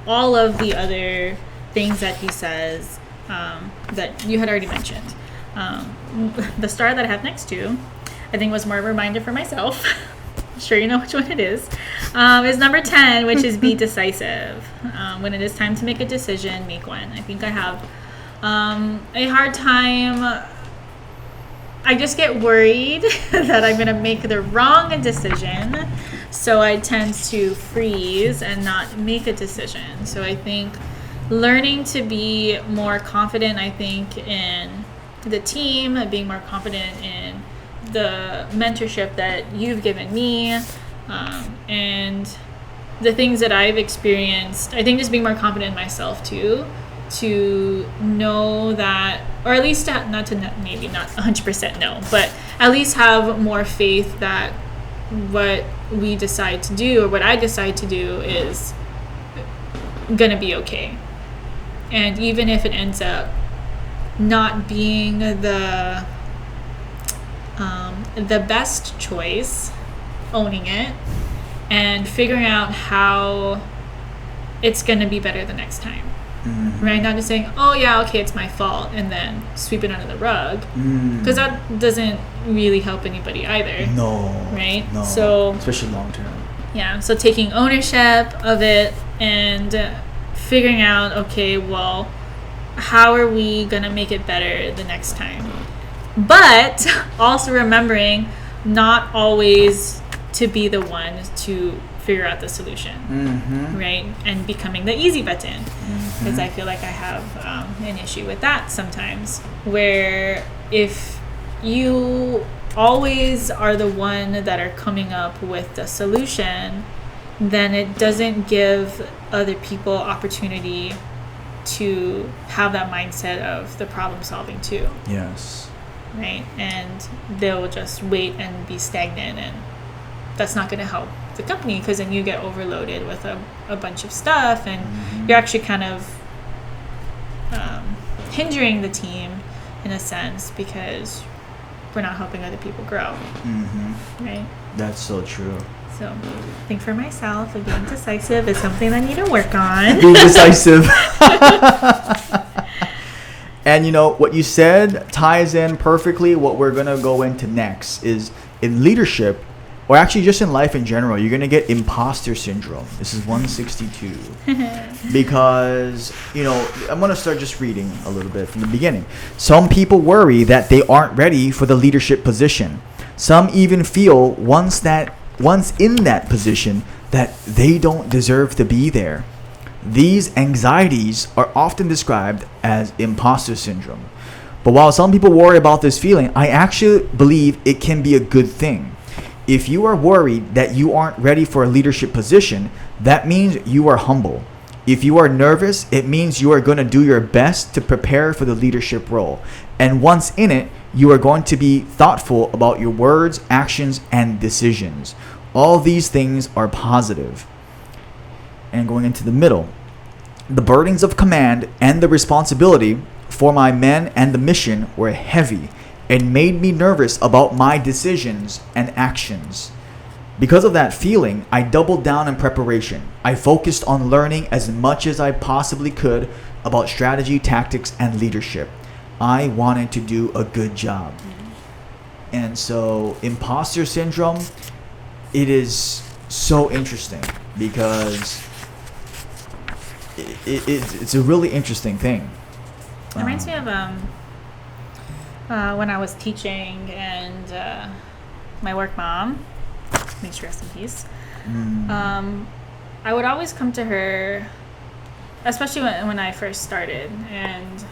Speaker 3: all of the other things that he says that you had already mentioned. The star that I have next to, I think, was more of a reminder for myself. I'm sure you know which one it is. Is number 10, which is be decisive. When it is time to make a decision, make one. I think I have a hard time. I just get worried that I'm going to make the wrong decision. So I tend to freeze and not make a decision. So I think learning to be more confident, in the team, being more confident in the mentorship that you've given me, and the things that I've experienced. I think just being more confident in myself too, to know that, or at least maybe not 100% no, but at least have more faith that what we decide to do, or what I decide to do, is gonna be okay. And even if it ends up not being the best choice, owning it and figuring out how it's going to be better the next time. Right? Not just saying, oh yeah, okay, it's my fault, and then sweep it under the rug, because that doesn't really help anybody either.
Speaker 2: No.
Speaker 3: Right?
Speaker 2: No.
Speaker 3: So,
Speaker 2: especially long term.
Speaker 3: Yeah. So taking ownership of it and figuring out, okay, well, how are we going to make it better the next time? But also remembering not always to be the one to figure out the solution, right? And becoming the easy button, because I feel like I have an issue with that sometimes, where if you always are the one that are coming up with the solution, then it doesn't give other people opportunity to have that mindset of the problem solving too.
Speaker 2: Yes.
Speaker 3: Right? And they'll just wait and be stagnant, and that's not going to help the company, because then you get overloaded with a bunch of stuff, and you're actually kind of hindering the team in a sense, because we're not helping other people grow. Right? That's
Speaker 2: so true.
Speaker 3: So I think for myself, being decisive is something I need to work on.
Speaker 2: Being decisive. And what you said ties in perfectly. What we're going to go into next is, in leadership, or actually just in life in general, you're going to get imposter syndrome. This is 162. Because, I'm going to start just reading a little bit from the beginning. Some people worry that they aren't ready for the leadership position. Some even feel once in that position that they don't deserve to be there. These anxieties are often described as imposter syndrome. But while some people worry about this feeling, I actually believe it can be a good thing. If you are worried that you aren't ready for a leadership position, that means you are humble. If you are nervous, it means you are going to do your best to prepare for the leadership role. And once in it, you are going to be thoughtful about your words, actions, and decisions. All these things are positive. And going into the middle, the burdens of command and the responsibility for my men and the mission were heavy and made me nervous about my decisions and actions. Because of that feeling, I doubled down in preparation. I focused on learning as much as I possibly could about strategy, tactics, and leadership. I wanted to do a good job. And so, Imposter Syndrome, it is so interesting because it's a really interesting thing.
Speaker 3: It reminds me of when I was teaching and my work mom, may she rest in peace. I would always come to her, especially when I first started, and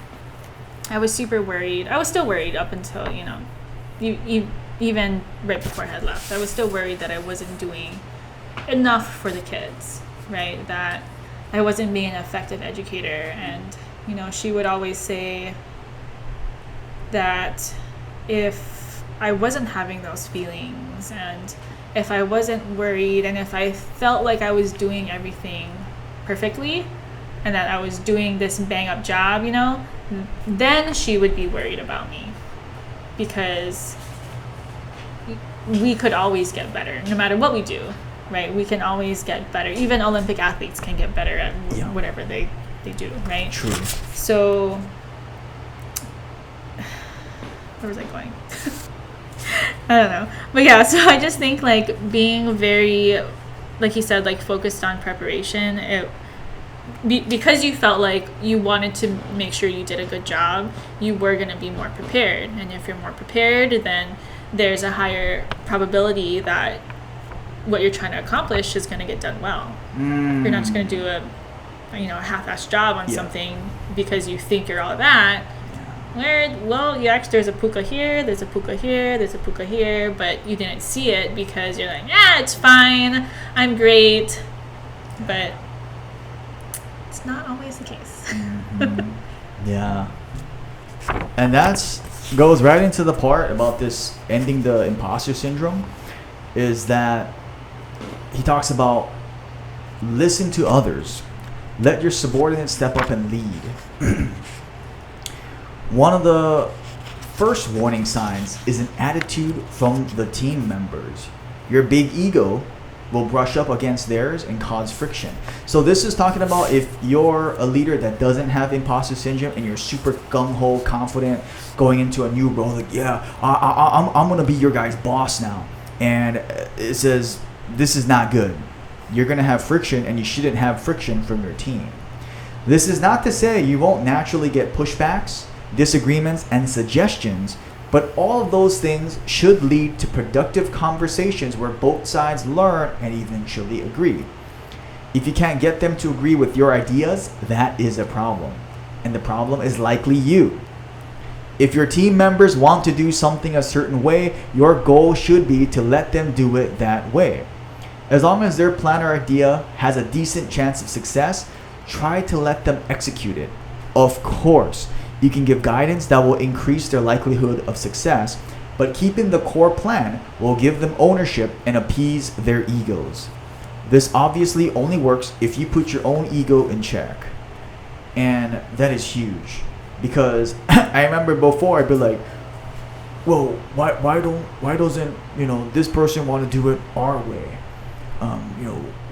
Speaker 3: I was super worried. I was still worried up until, even right before I had left. I was still worried that I wasn't doing enough for the kids, right? That I wasn't being an effective educator. And, she would always say that if I wasn't having those feelings and if I wasn't worried and if I felt like I was doing everything perfectly and that I was doing this bang up job, then she would be worried about me, because we could always get better no matter what we do, right? We can always get better. Even Olympic athletes can get better at whatever they do, right?
Speaker 2: True.
Speaker 3: So where was I going? I don't know. But yeah, so I just think being very, like you said, focused on preparation, because you felt like you wanted to make sure you did a good job, you were going to be more prepared. And if you're more prepared, then there's a higher probability that what you're trying to accomplish is going to get done well. You're not just going to do a half-assed job on something because you think you're all that. There's a puka here, there's a puka here, there's a puka here, but you didn't see it because you're like, it's fine, I'm great. But it's not always the case.
Speaker 2: Yeah. And goes right into the part about this ending the imposter syndrome, is that he talks about listen to others. Let your subordinates step up and lead. One of the first warning signs is an attitude from the team members. Your big ego will brush up against theirs and cause friction. So this is talking about if you're a leader that doesn't have imposter syndrome and you're super gung-ho, confident, going into a new role, I'm going to be your guy's boss now. And it says, this is not good. You're going to have friction, and you shouldn't have friction from your team. This is not to say you won't naturally get pushbacks, disagreements, and suggestions, but all of those things should lead to productive conversations where both sides learn and eventually agree. If you can't get them to agree with your ideas, that is a problem. And the problem is likely you. If your team members want to do something a certain way, your goal should be to let them do it that way. As long as their plan or idea has a decent chance of success, try to let them execute it. Of course, you can give guidance that will increase their likelihood of success, but keeping the core plan will give them ownership and appease their egos. This obviously only works if you put your own ego in check. And that is huge. Because I remember before I'd be like, well, why doesn't this person want to do it our way?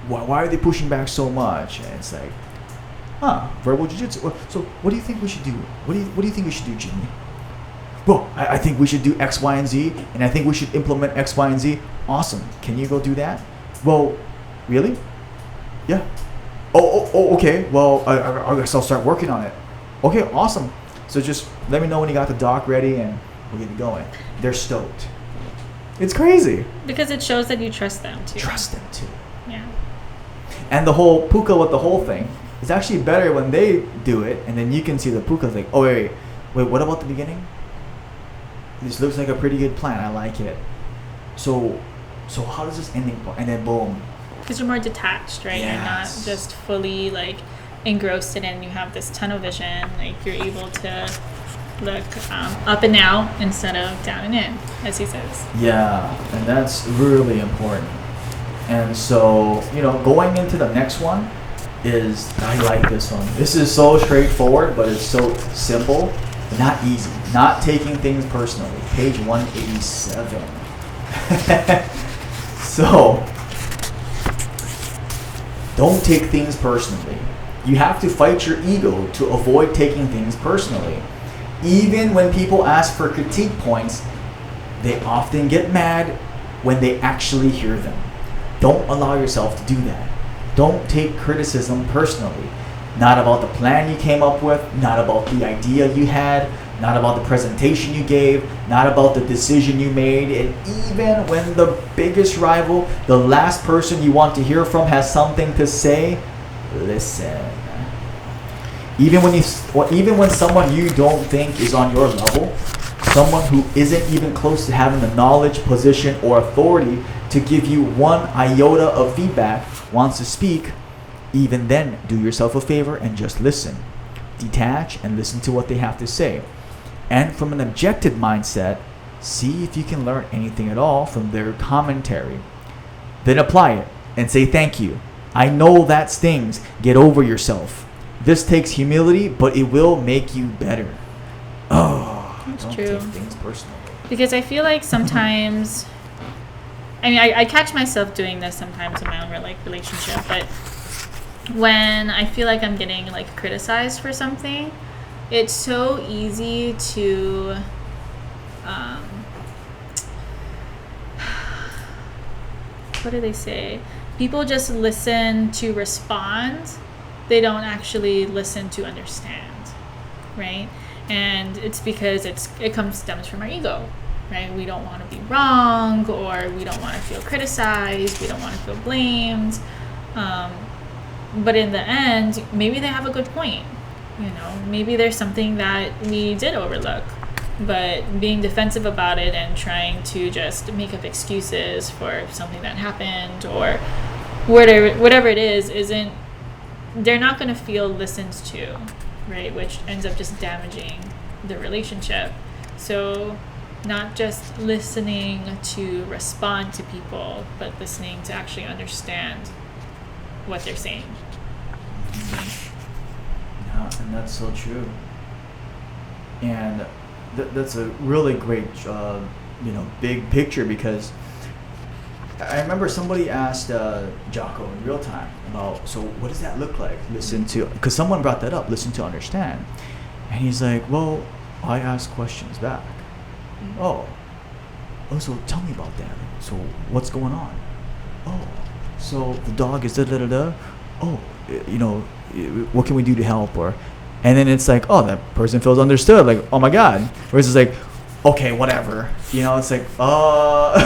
Speaker 2: Why are they pushing back so much? And it's like, verbal jiu-jitsu. So what do you think we should do? What do you think we should do, Jimmy? Well, I think we should do X, Y, and Z, and I think we should implement X, Y, and Z. Awesome. Can you go do that? Well, really? Yeah. Oh, okay. Well, I guess I'll start working on it. Okay, awesome. So just let me know when you got the doc ready, and we'll get it going. They're stoked. It's crazy.
Speaker 3: Because it shows that you trust them too.
Speaker 2: Trust them too.
Speaker 3: Yeah.
Speaker 2: And the whole puka with the whole thing, it's actually better when they do it, and then you can see the puka's like, oh wait, wait, what about the beginning? This looks like a pretty good plan. I like it. So how does this ending part? And then boom.
Speaker 3: Because you're more detached, right?
Speaker 2: Yes.
Speaker 3: You're not just fully like engrossed in it, and you have this tunnel vision. Like you're able to look up and out instead of down and in, as he says.
Speaker 2: Yeah, and that's really important. And so, going into the next one I like this one. This is so straightforward, but it's so simple, not easy. Not taking things personally. Page 187. So, don't take things personally. You have to fight your ego to avoid taking things personally. Even when people ask for critique points, they often get mad when they actually hear them. Don't allow yourself to do that. Don't take criticism personally. Not about the plan you came up with, not about the idea you had, not about the presentation you gave, not about the decision you made, and even when the biggest rival, the last person you want to hear from, has something to say, listen. Even when someone you don't think is on your level, someone who isn't even close to having the knowledge, position, or authority to give you one iota of feedback wants to speak, even then, do yourself a favor and just listen. Detach and listen to what they have to say. And from an objective mindset, see if you can learn anything at all from their commentary. Then apply it and say thank you. I know that stings. Get over yourself. This takes humility, but it will make you better. Oh,
Speaker 3: that's
Speaker 2: don't
Speaker 3: true.
Speaker 2: take things personally.
Speaker 3: Because I feel like sometimes, I catch myself doing this sometimes in my own relationship, but when I feel like I'm getting criticized for something, it's so easy to what do they say? People just listen to respond. They don't actually listen to understand, right? And it's because it stems from our ego, right? We don't want to be wrong, or we don't want to feel criticized. We don't want to feel blamed. But in the end, maybe they have a good point. Maybe there's something that we did overlook, but being defensive about it and trying to just make up excuses for something that happened or whatever it is, they're not going to feel listened to, right? Which ends up just damaging the relationship. So not just listening to respond to people, but listening to actually understand what they're saying.
Speaker 2: Yeah, and that's so true. And that's a really great, big picture, because I remember somebody asked Jocko in real time about, so what does that look like? Listen to, because someone brought that up, listen to understand. And he's like, well, I ask questions back. Oh, so tell me about that. So what's going on? Oh, so the dog is da-da-da-da. Oh, what can we do to help? And then it's like, oh, that person feels understood. Like, oh my God. Whereas it's like, okay, whatever. It's like,
Speaker 3: But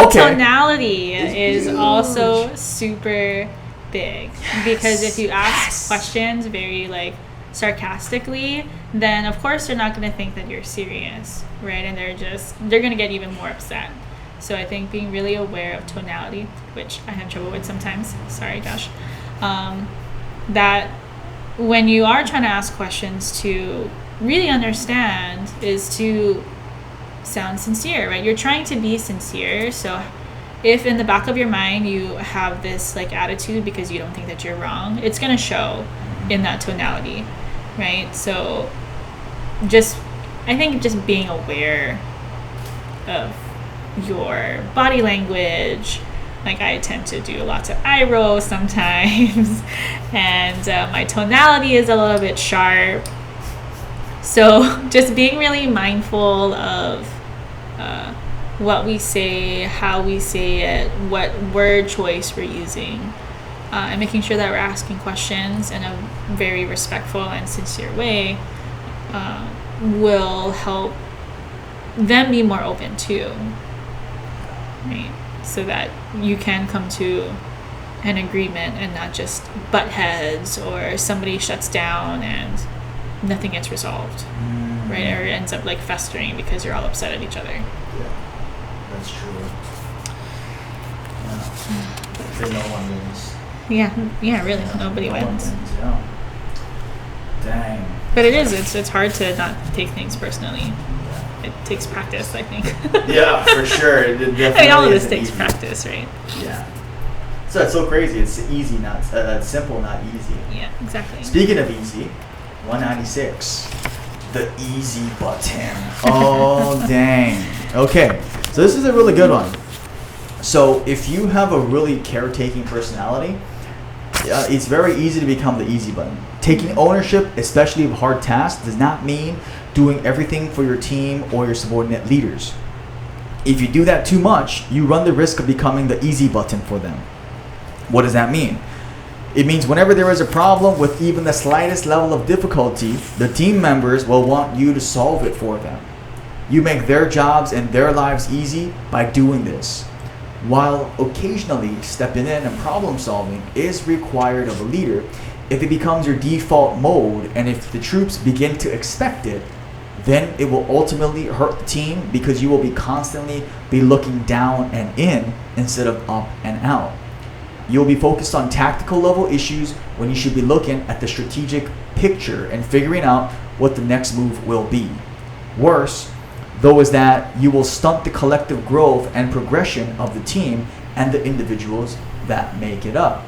Speaker 2: okay.
Speaker 3: tonality is also super big, because if you ask questions very sarcastically, then of course they're not going to think that you're serious, right? And they're going to get even more upset. So I think being really aware of tonality, which I have trouble with sometimes, sorry Josh, that when you are trying to ask questions to really understand is to sound sincere, right? You're trying to be sincere. So if in the back of your mind you have this attitude because you don't think that you're wrong, it's going to show in that tonality, right? So I think just being aware of your body language. I tend to do lots of eye rolls sometimes, and my tonality is a little bit sharp. So just being really mindful of what we say, how we say it, what word choice we're using, and making sure that we're asking questions in a very respectful and sincere way will help them be more open too, right? So that you can come to an agreement and not just butt heads, or somebody shuts down and nothing gets resolved, right? Or it ends up like festering because you're all upset at each other.
Speaker 2: Yeah, that's true. Yeah. Then no one wins.
Speaker 3: Yeah, really, nobody
Speaker 2: no one
Speaker 3: wins.
Speaker 2: Yeah. Dang.
Speaker 3: But it's hard to not take things personally. It takes practice, I think.
Speaker 2: Yeah, for sure. It definitely
Speaker 3: I mean, all of this
Speaker 2: isn't
Speaker 3: takes
Speaker 2: easy.
Speaker 3: practice, right?
Speaker 2: Yeah. So it's so crazy. It's easy, not simple, not easy.
Speaker 3: Yeah, exactly.
Speaker 2: Speaking of easy, 196, the easy button. Oh, dang. Okay, so this is a really good one. So if you have a really caretaking personality, it's very easy to become the easy button. Taking ownership, especially of hard tasks, does not mean doing everything for your team or your subordinate leaders. If you do that too much, you run the risk of becoming the easy button for them. What does that mean? It means whenever there is a problem with even the slightest level of difficulty, the team members will want you to solve it for them. You make their jobs and their lives easy by doing this. While occasionally stepping in and problem solving is required of a leader, if it becomes your default mode and if the troops begin to expect it, then it will ultimately hurt the team because you will be constantly looking down and in instead of up and out. You'll be focused on tactical level issues when you should be looking at the strategic picture and figuring out what the next move will be. Worse, though, is that you will stunt the collective growth and progression of the team and the individuals that make it up.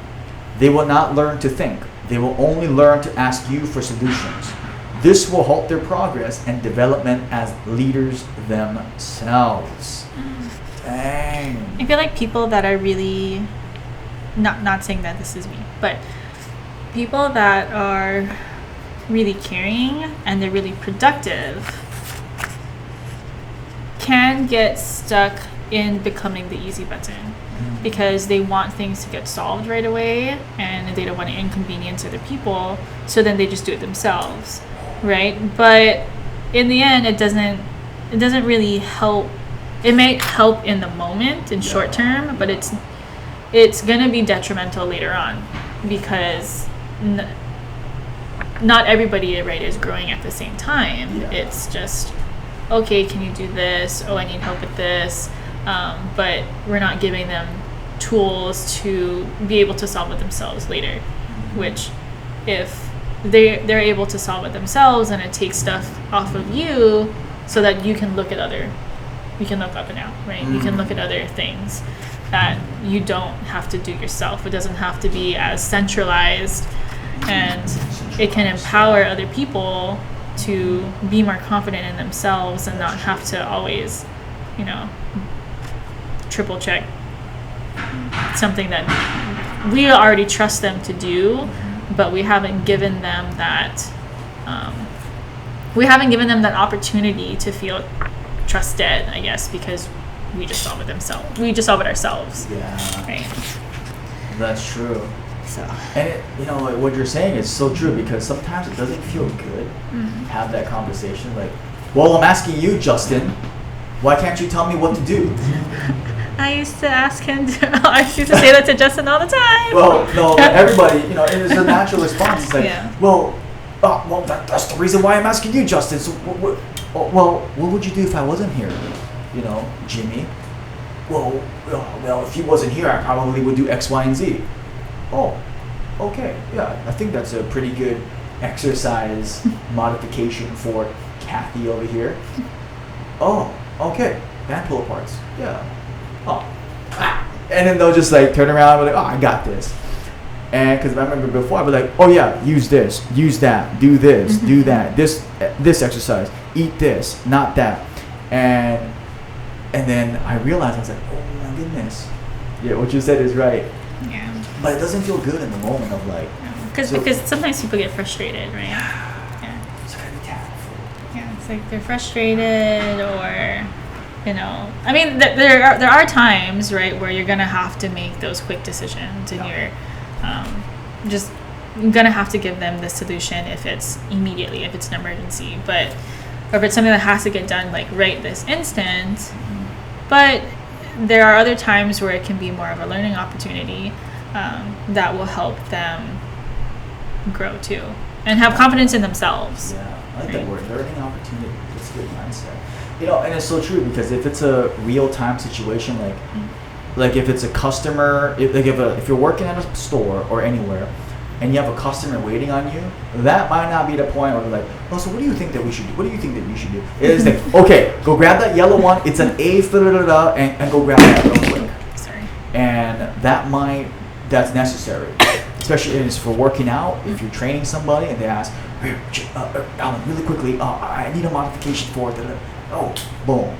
Speaker 2: They will not learn to think. They will only learn to ask you for solutions. This will halt their progress and development as leaders themselves. Dang.
Speaker 3: I feel like people that are really, not saying that this is me, but people that are really caring and they're really productive can get stuck in becoming the easy button because they want things to get solved right away and they don't want to inconvenience other people, so then they just do it themselves, right? But in the end, it doesn't really help. It may help in the moment, in short term, but it's gonna be detrimental later on because not everybody, right, is growing at the same time.
Speaker 2: Yeah.
Speaker 3: It's just, okay, can you do this? Oh, I need help with this. But we're not giving them tools to be able to solve it themselves later, which if they're able to solve it themselves and it takes stuff off of you so that you can look up and out, right? You can look at other things that you don't have to do yourself. It doesn't have to be as centralized, and it can empower other people to be more confident in themselves and not have to always, triple check something that we already trust them to do, but we haven't given them that opportunity to feel trusted, I guess, because we just solve it ourselves.
Speaker 2: Yeah.
Speaker 3: Right.
Speaker 2: That's true.
Speaker 3: So.
Speaker 2: And what you're saying is so true, because sometimes it doesn't feel good to have that conversation. Like, well, I'm asking you, Justin, why can't you tell me what to do?
Speaker 3: I used to ask him I used to say that to Justin all the time.
Speaker 2: Well, no, everybody, it's a natural response. It's like,
Speaker 3: Yeah.
Speaker 2: That's the reason why I'm asking you, Justin. So, what would you do if I wasn't here? Jimmy. Well, if he wasn't here, I probably would do X, Y, and Z. Oh, okay. Yeah, I think that's a pretty good exercise modification for Kathy over here. Oh, okay. Band pull aparts. Yeah. Oh. And then they'll just turn around and be like, oh, I got this. And because I remember before, I'd be like, oh yeah, use this, use that, do this, do that, this exercise, eat this, not that. And then I realized, I was like, oh my goodness. Yeah, what you said is right.
Speaker 3: Yeah.
Speaker 2: But it doesn't feel good in the moment of
Speaker 3: because sometimes people get frustrated, right? Yeah.
Speaker 2: So gotta be tactful.
Speaker 3: Yeah, it's like they're frustrated, or I mean, there are times, right, where you're gonna have to make those quick decisions, and you're just gonna have to give them the solution if it's immediately, if it's an emergency, or if it's something that has to get done right this instant. But there are other times where it can be more of a learning opportunity that will help them grow too. and have confidence in themselves.
Speaker 2: Yeah, I like that word, learning opportunity. That's a good mindset. And it's so true, because if it's a real-time situation, like if it's a customer, if you're working at a store or anywhere, and you have a customer waiting on you, that might not be the point where they're like, oh, so what do you think that we should do? What do you think that you should do? It's like, okay, go grab that yellow one. It's an A, and go grab that real quick.
Speaker 3: Sorry.
Speaker 2: And that's necessary. Especially if it's for working out. If you're training somebody and they ask, Allyn, really quickly, I need a modification for it. Oh, boom.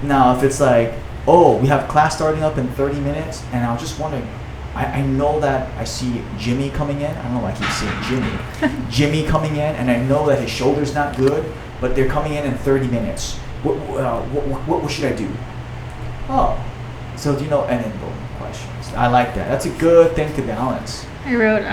Speaker 2: Now, if it's like, oh, we have class starting up in 30 minutes, and I was just wondering, I know that I see Jimmy coming in. I don't know why I keep saying Jimmy. Jimmy coming in, and I know that his shoulder's not good, but they're coming in 30 minutes. What should I do? Oh, so do you know, and then boom, questions. I like that. That's a good thing to balance.
Speaker 3: I wrote,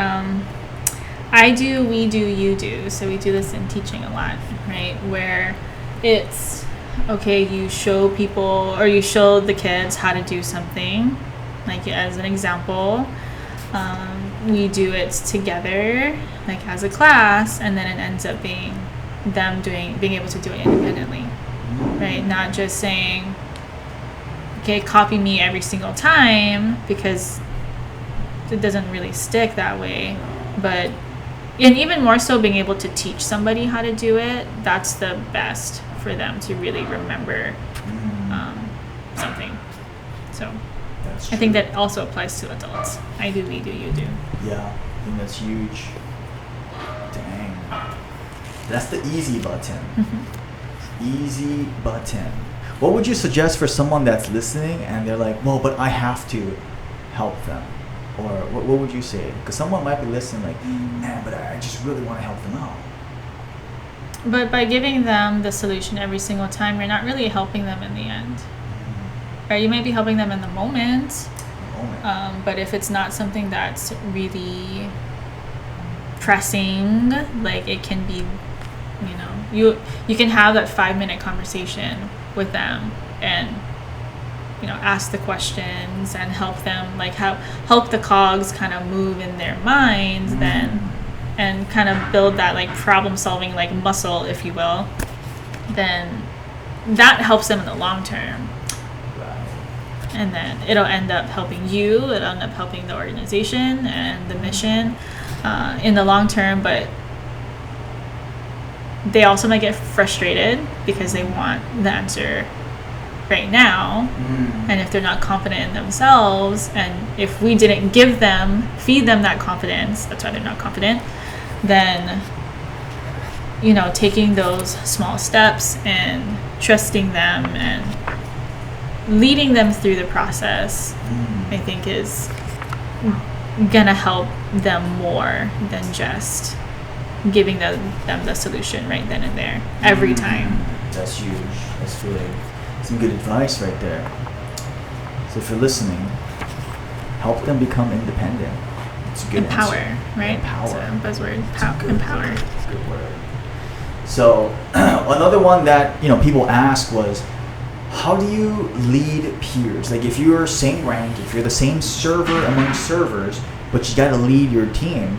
Speaker 3: I do, we do, you do. So we do this in teaching a lot, right? Where it's, okay, you show people, or you show the kids how to do something. Like as an example, we do it together, like as a class, and then it ends up being them being able to do it independently, right? Not just saying, okay, copy me every single time, because it doesn't really stick that way. But, and even more so, being able to teach somebody how to do it, that's the best for them to really remember something. So I think that also applies to adults. I do, we do, you do.
Speaker 2: Yeah, I think that's huge. Dang. That's the easy button. Easy button. What would you suggest for someone that's listening and they're like, well, but I have to help them? Or what would you say? Because someone might be listening like, man, but I just really want to help them out.
Speaker 3: But by giving them the solution every single time, you're not really helping them in the end. Right? You might be helping them in the moment. But if it's not something that's really pressing, like it can be, you can have that 5-minute conversation with them and ask the questions and help them, like help the cogs kind of move in their minds then, and kind of build that like problem solving like muscle, if you will. Then that helps them in the long term. And then it'll end up helping you, it'll end up helping the organization and the mission in the long term. But they also might get frustrated because they want the answer right now. And if they're not confident in themselves, and if we didn't feed them that confidence, that's why they're not confident, then taking those small steps and trusting them and leading them through the process, I think is gonna help them more than just giving them the solution right then and there every time.
Speaker 2: That's huge. That's really some good advice right there. So if you're listening, help them become independent. It's a good
Speaker 3: Empower,
Speaker 2: answer.
Speaker 3: right?
Speaker 2: Empower.
Speaker 3: It's a buzzword.
Speaker 2: Empower. Good word. So another one that people ask was, how do you lead peers? Like if you're same rank, if you're the same server among servers, but you got to lead your team,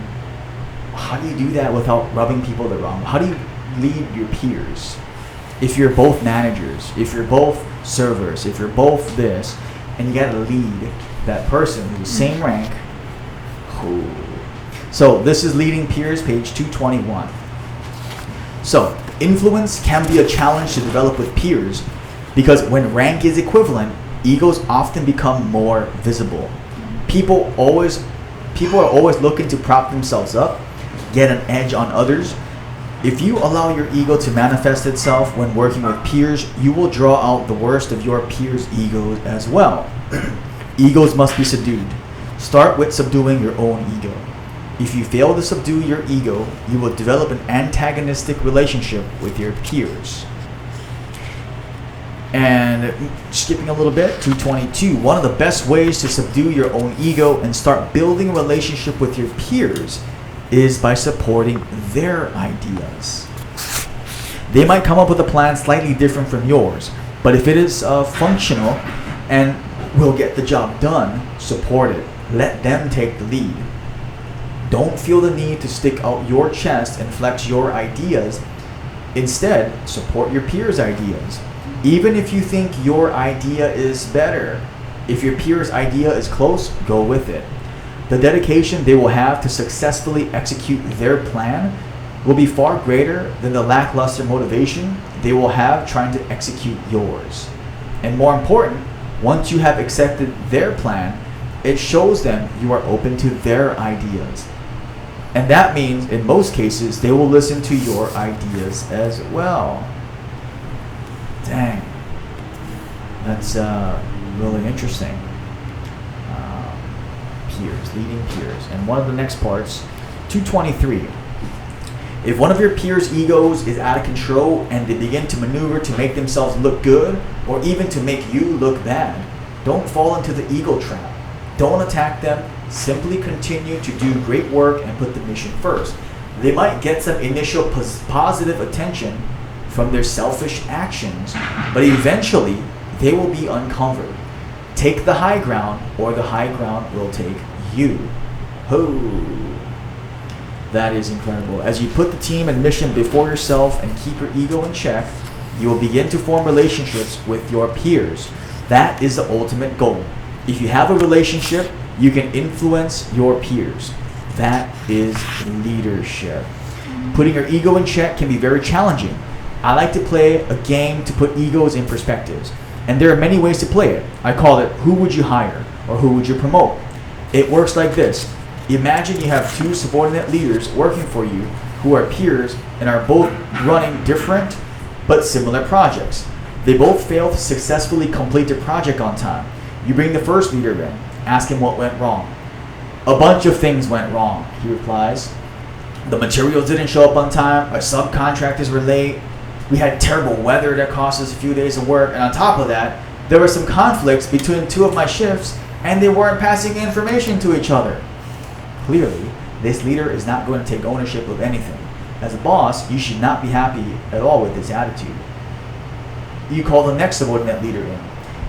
Speaker 2: how do you do that without rubbing people the wrong way? How do you lead your peers? If you're both managers, if you're both servers, if you're both this, and you got to lead that person who's same rank. Cool. So this is leading peers, page 221. So influence can be a challenge to develop with peers, because when rank is equivalent, egos often become more visible. People are always looking to prop themselves up, get an edge on others. If you allow your ego to manifest itself when working with peers, you will draw out the worst of your peers' egos as well. Egos must be subdued. Start with subduing your own ego. If you fail to subdue your ego, you will develop an antagonistic relationship with your peers. And skipping a little bit, 222. One of the best ways to subdue your own ego and start building a relationship with your peers is by supporting their ideas. They might come up with a plan slightly different from yours, but if it is functional and will get the job done, support it. Let them take the lead. Don't feel the need to stick out your chest and flex your ideas. Instead, support your peers' ideas. Even if you think your idea is better, if your peer's idea is close, go with it. The dedication they will have to successfully execute their plan will be far greater than the lackluster motivation they will have trying to execute yours. And more important, once you have accepted their plan, it shows them you are open to their ideas. And that means, in most cases, they will listen to your ideas as well. Dang. That's really interesting. Peers, leading peers. And one of the next parts, 223. If one of your peers' egos is out of control and they begin to maneuver to make themselves look good or even to make you look bad, don't fall into the ego trap. Don't attack them. Simply continue to do great work and put the mission first. They might get some initial positive attention from their selfish actions, but eventually they will be uncovered. Take the high ground, or the high ground will take you. Ho! That is incredible. As you put the team and mission before yourself and keep your ego in check, you will begin to form relationships with your peers. That is the ultimate goal. If you have a relationship, you can influence your peers. That is leadership. Putting your ego in check can be very challenging. I like to play a game to put egos in perspectives. And there are many ways to play it. I call it, who would you hire or who would you promote? It works like this. Imagine you have two subordinate leaders working for you who are peers and are both running different but similar projects. They both fail to successfully complete their project on time. You bring the first leader in, ask him what went wrong. A bunch of things went wrong, he replies. The materials didn't show up on time, our subcontractors were late, we had terrible weather that cost us a few days of work, and on top of that, there were some conflicts between two of my shifts and they weren't passing information to each other. Clearly, this leader is not going to take ownership of anything. As a boss, you should not be happy at all with this attitude. You call the next subordinate leader in,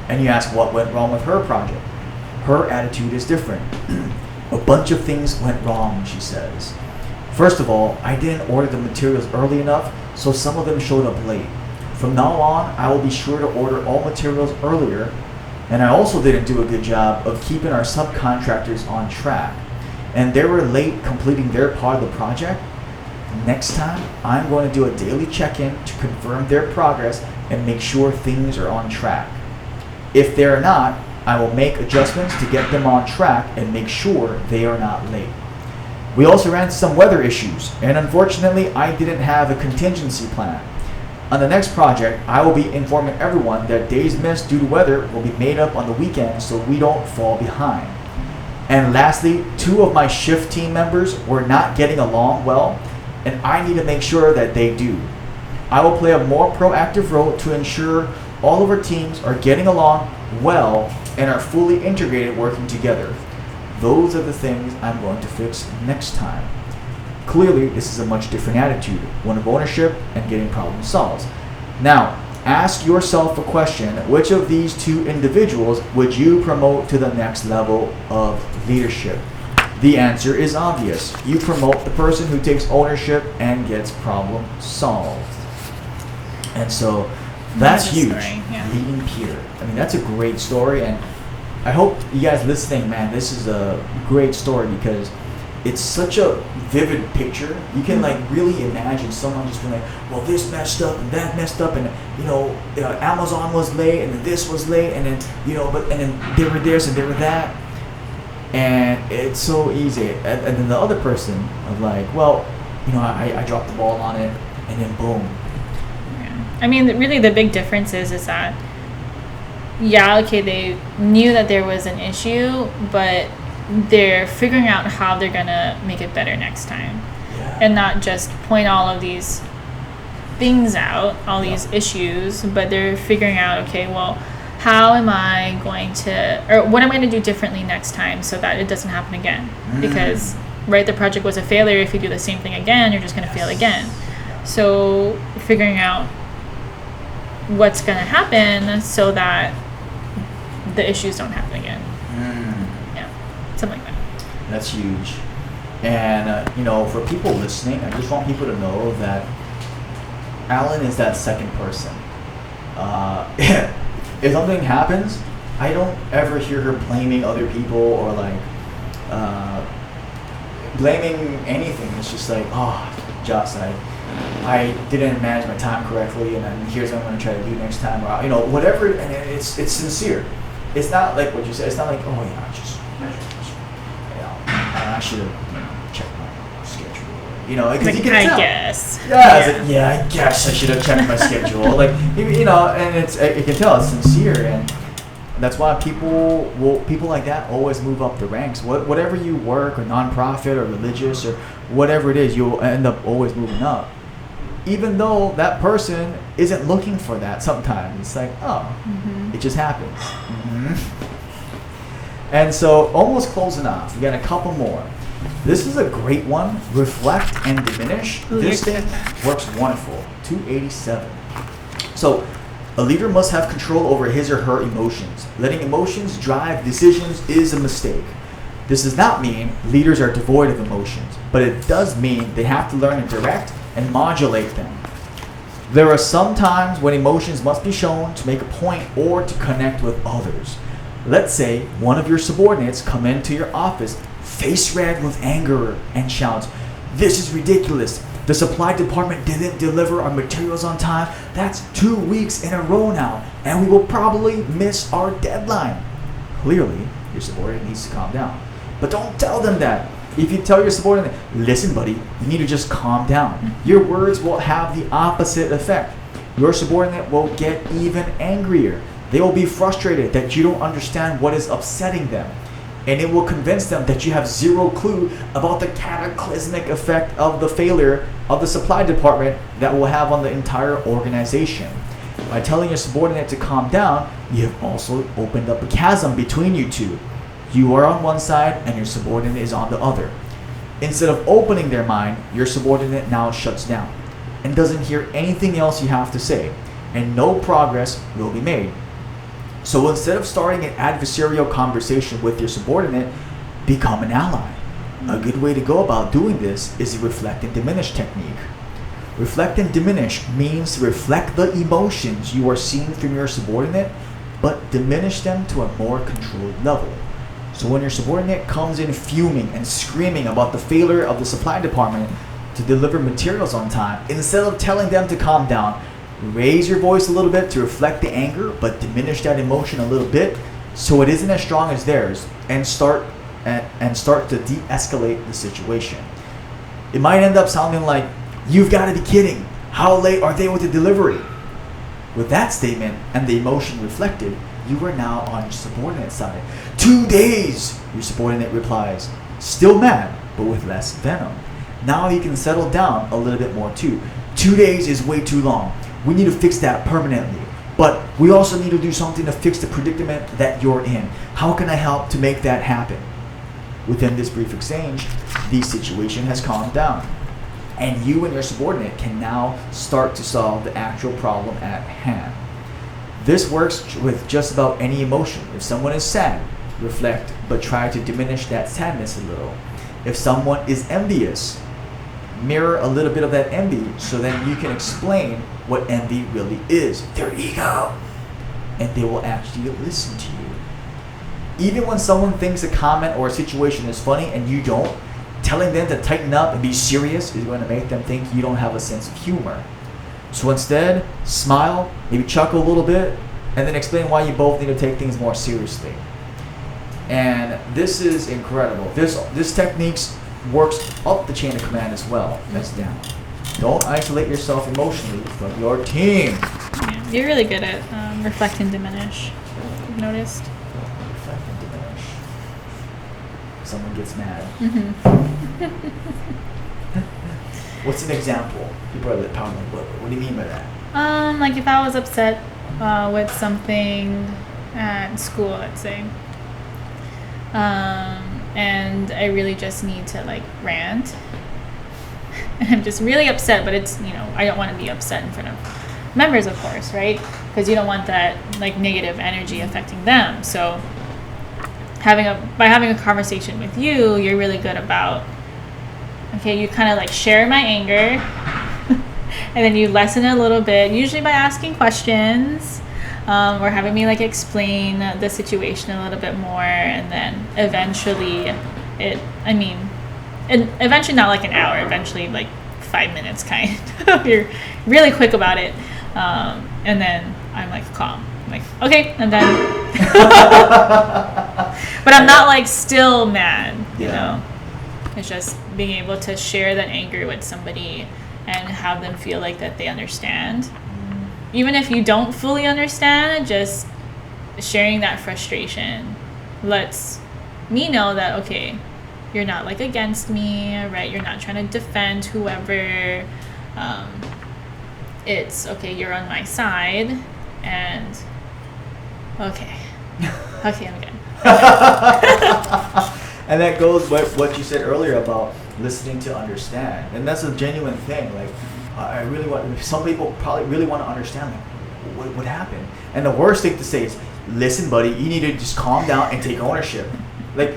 Speaker 2: and you ask what went wrong with her project. Her attitude is different. A bunch of things went wrong, she says. First of all, I didn't order the materials early enough, so some of them showed up late. From now on, I will be sure to order all materials earlier, and I also didn't do a good job of keeping our subcontractors on track. And they were late completing their part of the project. Next time, I'm going to do a daily check-in to confirm their progress and make sure things are on track. If they're not, I will make adjustments to get them on track and make sure they are not late. We also ran into some weather issues, and unfortunately, I didn't have a contingency plan. On the next project, I will be informing everyone that days missed due to weather will be made up on the weekend so we don't fall behind. And lastly, two of my shift team members were not getting along well, and I need to make sure that they do. I will play a more proactive role to ensure all of our teams are getting along well and are fully integrated working together. Those are the things I'm going to fix next time. Clearly, this is a much different attitude, one of ownership and getting problems solved. Now, ask yourself a question. Which of these two individuals would you promote to the next level of leadership? The answer is obvious. You promote the person who takes ownership and gets problem solved. And so that's huge.
Speaker 3: Story, yeah.
Speaker 2: Leading peer. I mean, that's a great story, and I hope you guys listening, man, this is a great story because it's such a vivid picture. You can like really imagine someone just being like, well, this messed up and that messed up, and Amazon was late and then this was late, and then and then they were this and they were that, and it's so easy. And then the other person of like, well, I dropped the ball on it, and then boom.
Speaker 3: Yeah. I mean, really, the big difference is that. Yeah, okay, they knew that there was an issue, but they're figuring out how they're going to make it better next time.
Speaker 2: Yeah.
Speaker 3: And not just point all of these things out, all these issues, but they're figuring out, okay, well, how am I going to, or what am I going to do differently next time so that it doesn't happen again? Because, right, the project was a failure. If you do the same thing again, you're just going to fail again. So figuring out what's going to happen so that the issues don't happen again. Yeah, something like that.
Speaker 2: That's huge. And, for people listening, I just want people to know that Allyn is that second person. If something happens, I don't ever hear her blaming other people or blaming anything. It's just like, Joss, I didn't manage my time correctly, and then here's what I'm going to try to do next time, or whatever. And it's sincere. It's not like what you said. It's not like, I should have checked my schedule. Because you can tell.
Speaker 3: I guess.
Speaker 2: I guess I should have checked my schedule. And you can tell it's sincere, and that's why people like that always move up the ranks. Whatever you work, or nonprofit, or religious, or whatever it is, you'll end up always moving up. Even though that person isn't looking for that sometimes. It's like, it just happens. And so, almost closing off, we got a couple more. This is a great one. Reflect and diminish. This thing works wonderful. 287. So, a leader must have control over his or her emotions. Letting emotions drive decisions is a mistake. This does not mean leaders are devoid of emotions, but it does mean they have to learn to direct and modulate them. There are some times when emotions must be shown to make a point or to connect with others. Let's say one of your subordinates come into your office, face red with anger, and shouts, "This is ridiculous. The supply department didn't deliver our materials on time. That's 2 weeks in a row now, and we will probably miss our deadline." Clearly, your subordinate needs to calm down. But don't tell them that. If you tell your subordinate, "Listen, buddy, you need to just calm down," your words will have the opposite effect. Your subordinate will get even angrier. They will be frustrated that you don't understand what is upsetting them. And it will convince them that you have zero clue about the cataclysmic effect of the failure of the supply department that will have on the entire organization. By telling your subordinate to calm down, you have also opened up a chasm between you two. You are on one side and your subordinate is on the other. Instead of opening their mind, your subordinate now shuts down and doesn't hear anything else you have to say, and no progress will be made. So instead of starting an adversarial conversation with your subordinate, become an ally. A good way to go about doing this is the reflect and diminish technique. Reflect and diminish means to reflect the emotions you are seeing from your subordinate, but diminish them to a more controlled level. So when your subordinate comes in fuming and screaming about the failure of the supply department to deliver materials on time, instead of telling them to calm down, raise your voice a little bit to reflect the anger, but diminish that emotion a little bit so it isn't as strong as theirs, and start to de-escalate the situation. It might end up sounding like, "You've got to be kidding. How late are they with the delivery?" With that statement and the emotion reflected, you are now on your subordinate side. 2 days, your subordinate replies, still mad, but with less venom. Now you can settle down a little bit more too. 2 days is way too long. We need to fix that permanently. But we also need to do something to fix the predicament that you're in. How can I help to make that happen? Within this brief exchange, the situation has calmed down, and you and your subordinate can now start to solve the actual problem at hand. This works with just about any emotion. If someone is sad, reflect, but try to diminish that sadness a little. If someone is envious, mirror a little bit of that envy so then you can explain what envy really is, their ego, and they will actually listen to you. Even when someone thinks a comment or a situation is funny and you don't, telling them to tighten up and be serious is going to make them think you don't have a sense of humor. So instead, smile, maybe chuckle a little bit, and then explain why you both need to take things more seriously. And this is incredible. This technique works up the chain of command as well as down. Don't isolate yourself emotionally from your team.
Speaker 3: Yeah, you're really good at reflect and diminish. I've noticed.
Speaker 2: Reflect and diminish. Someone gets mad. What's an example? People are probably like, what do you mean by that?
Speaker 3: Like if I was upset with something at school, let's say, and I really just need to like rant. I'm just really upset, but it's, I don't want to be upset in front of members, of course, right? Because you don't want that like negative energy affecting them. So by having a conversation with you, you're really good about okay, you kind of like share my anger and then you lessen it a little bit, usually by asking questions or having me like explain the situation a little bit more, and then eventually eventually not like an hour, eventually like 5 minutes kind of. You're really quick about it, and then I'm like calm, I'm like okay, and then but I'm not like still mad, you know. It's just being able to share that anger with somebody and have them feel like that they understand, even if you don't fully understand. Just sharing that frustration lets me know that okay, you're not like against me, right? You're not trying to defend whoever. It's okay, you're on my side, and okay, I'm good.
Speaker 2: And that goes with what you said earlier about listening to understand, and that's a genuine thing. Like, I really want. Some people probably really want to understand, like, what happened. And the worst thing to say is, "Listen, buddy, you need to just calm down and take ownership." Like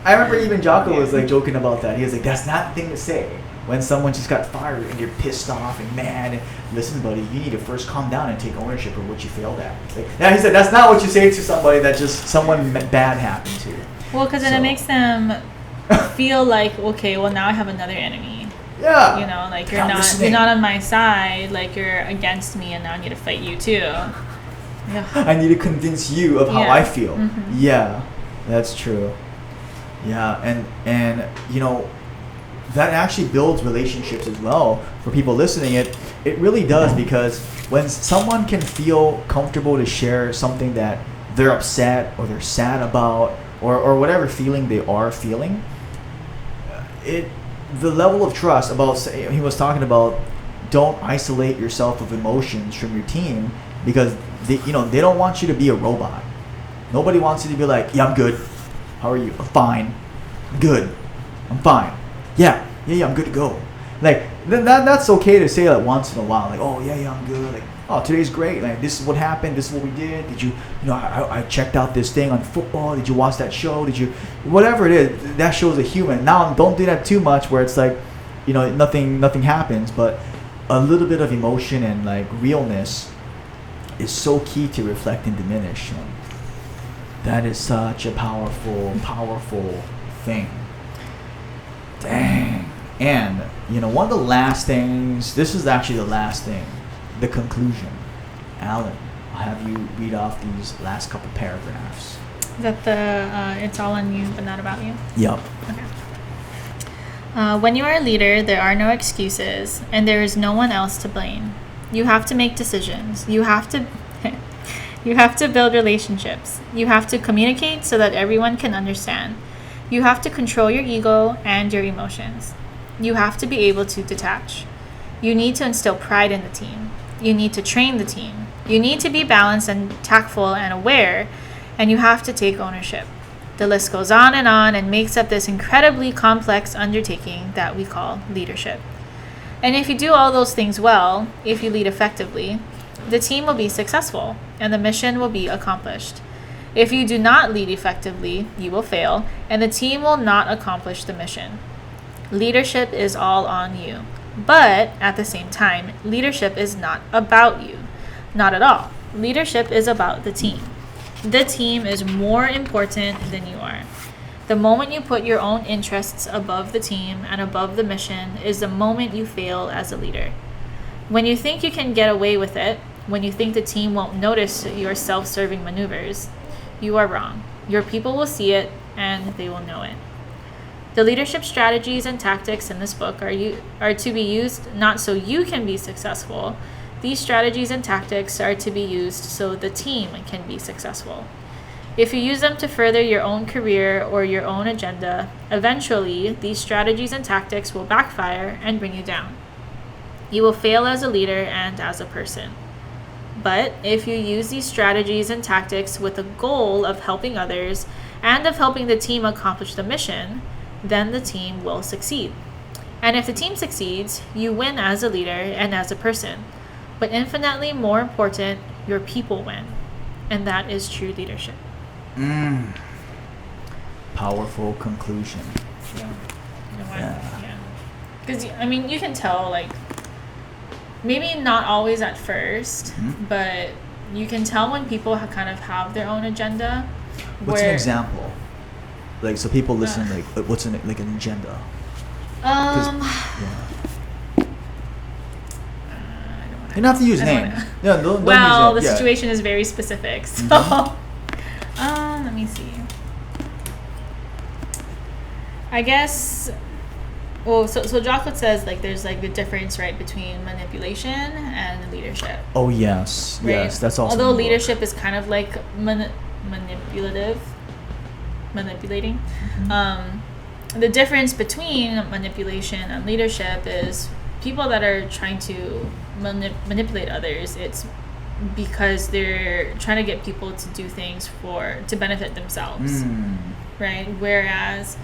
Speaker 2: I remember even Jocko was like joking about that. He was like, "That's not the thing to say when someone just got fired and you're pissed off and mad. Listen, buddy, you need to first calm down and take ownership of what you failed at." Like, now he said that's not what you say to somebody that just someone bad happened to.
Speaker 3: Well, because then it makes them feel like, okay, well now I have another enemy.
Speaker 2: Yeah.
Speaker 3: You know, like you're not on my side, like you're against me, and now I need to fight you too. Yeah.
Speaker 2: I need to convince you of how I feel.
Speaker 3: Mm-hmm.
Speaker 2: Yeah, that's true. Yeah, and you know, that actually builds relationships as well. For people listening, it really does, because when someone can feel comfortable to share something that they're upset or they're sad about, or whatever feeling they are feeling, the level of trust about, he was talking about, don't isolate yourself of emotions from your team, because they don't want you to be a robot. Nobody wants you to be like, yeah, I'm good. How are you? I'm fine. Good. I'm fine. Yeah, I'm good to go. Like, that's okay to say that once in a while. Like, oh, yeah, I'm good. Like, oh, today's great. Like, this is what happened. This is what we did. Did you, I checked out this thing on football. Did you watch that show? Did you, whatever it is, that shows a human. Now, don't do that too much where it's like, nothing happens. But a little bit of emotion and like realness is so key to reflect and diminish. And that is such a powerful thing. Dang. And, one of the last things, this is actually the last thing, the conclusion. Allyn, I'll have you read off these last couple paragraphs.
Speaker 3: Is that the, it's all on you, but not about you?
Speaker 2: Yep.
Speaker 3: Okay. When you are a leader, there are no excuses, and there is no one else to blame. You have to make decisions. You have to build relationships. You have to communicate so that everyone can understand. You have to control your ego and your emotions. You have to be able to detach. You need to instill pride in the team. You need to train the team. You need to be balanced and tactful and aware, and you have to take ownership. The list goes on and makes up this incredibly complex undertaking that we call leadership. And if you do all those things well, if you lead effectively, the team will be successful and the mission will be accomplished. If you do not lead effectively, you will fail, and the team will not accomplish the mission. Leadership is all on you. But at the same time, leadership is not about you. Not at all. Leadership is about the team. The team is more important than you are. The moment you put your own interests above the team and above the mission is the moment you fail as a leader. When you think you can get away with it, when you think the team won't notice your self-serving maneuvers, you are wrong. Your people will see it and they will know it. The leadership strategies and tactics in this book are to be used not so you can be successful. These strategies and tactics are to be used so the team can be successful. If you use them to further your own career or your own agenda, eventually these strategies and tactics will backfire and bring you down. You will fail as a leader and as a person. But if you use these strategies and tactics with the goal of helping others and of helping the team accomplish the mission, then the team will succeed. And if the team succeeds, you win as a leader and as a person. But infinitely more important, your people win. And that is true leadership.
Speaker 2: Powerful conclusion.
Speaker 3: Yeah.
Speaker 2: Yeah.
Speaker 3: Because I mean, you can tell, like, maybe not always at first, but you can tell when people kind of have their own agenda.
Speaker 2: What's an example? Like, so people listen, like, what's an agenda? You don't have to use name. Yeah, don't
Speaker 3: well,
Speaker 2: use
Speaker 3: the situation is very specific. So, let me see. I guess. Well, so Jocko says, like, there's, like, the difference, right, between manipulation and leadership.
Speaker 2: Oh yes,
Speaker 3: right?
Speaker 2: Yes, that's also.
Speaker 3: Although leadership is kind of like manipulating. The difference between manipulation and leadership is people that are trying to manipulate others. It's because they're trying to get people to do things to benefit themselves, right? Whereas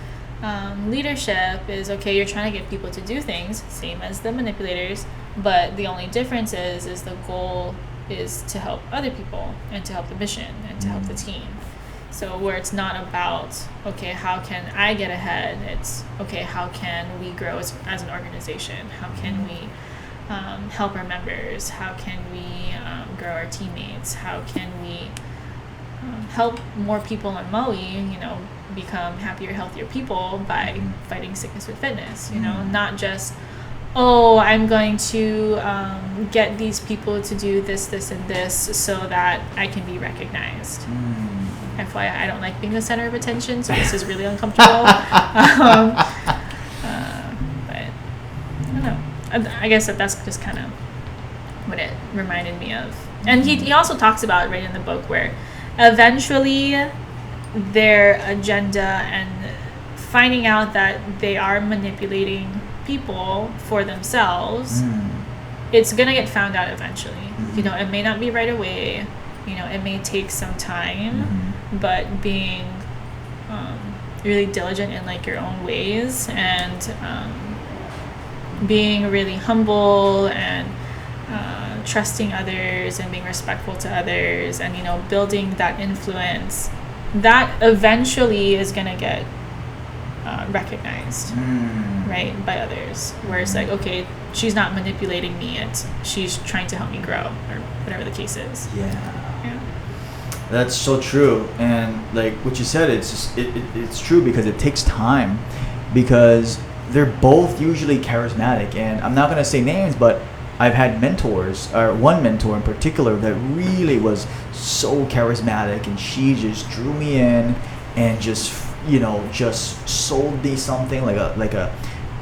Speaker 3: leadership is, okay, you're trying to get people to do things, same as the manipulators, but the only difference is the goal is to help other people and to help the mission and to help the team. So where it's not about, okay, how can I get ahead? It's, okay, how can we grow as an organization? How can we help our members? How can we grow our teammates? How can we help more people in Maui, become happier, healthier people by fighting sickness with fitness, not just, oh, I'm going to get these people to do this, this, and this so that I can be recognized. FYI, I don't like being the center of attention, so this is really uncomfortable. But I don't know. I guess that's just kind of what it reminded me of. And he also talks about, right in the book, where eventually their agenda and finding out that they are manipulating people for themselves, it's going to get found out eventually. It may not be right away. It may take some time, but being really diligent in, like, your own ways and being really humble and trusting others and being respectful to others and, building that influence, that eventually is going to get recognized, right, by others. Where it's like, okay, she's not manipulating me, she's trying to help me grow, or whatever the case is.
Speaker 2: Yeah. That's so true. And like what you said, it's true because it takes time, because they're both usually charismatic. And I'm not going to say names, but I've had mentors, or one mentor in particular that really was so charismatic, and she just drew me in and just sold me something like a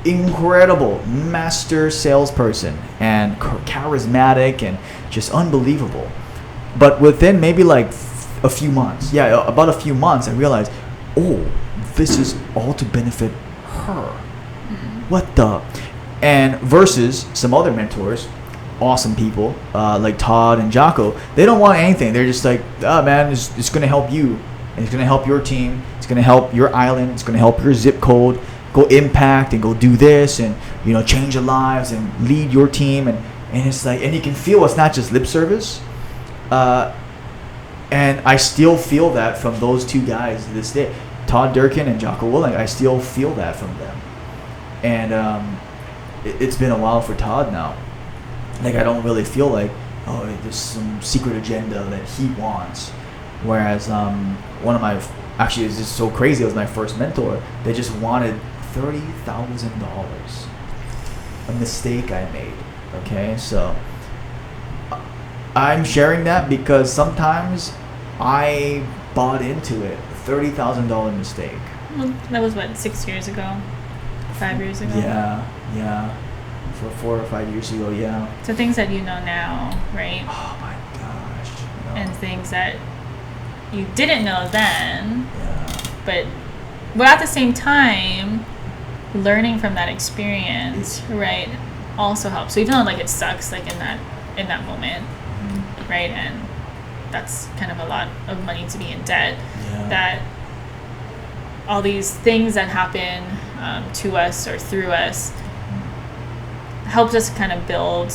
Speaker 2: incredible master salesperson and charismatic and just unbelievable. But within maybe like a few months, about a few months, I realized, oh, this is all to benefit her. What the? And versus some other mentors, awesome people like Todd and Jocko, they don't want anything. They're just like, oh man, it's going to help you. And it's going to help your team. It's going to help your island. It's going to help your zip code. Go impact and go do this and, change your lives and lead your team. And it's like, and you can feel it's not just lip service. And I still feel that from those two guys to this day. Todd Durkin and Jocko Willink, I still feel that from them. And it's been a while for Todd now. Like, I don't really feel like, oh, there's some secret agenda that he wants. Whereas one of my, actually it's just so crazy, it was my first mentor, they just wanted $30,000. A mistake I made. Okay, so I'm sharing that because sometimes I bought into it. $30,000 mistake.
Speaker 3: Well, that was what, 6 years ago? 5 years ago?
Speaker 2: Yeah. For 4 or 5 years ago, yeah.
Speaker 3: So things that you know now, right?
Speaker 2: Oh my gosh. No.
Speaker 3: And things that you didn't know then.
Speaker 2: Yeah.
Speaker 3: But at the same time, learning from that experience, right, also helps. So even though, like, it sucks, like, in that moment, right, and that's kind of a lot of money to be in debt, that all these things that happen to us or through us helps us kind of build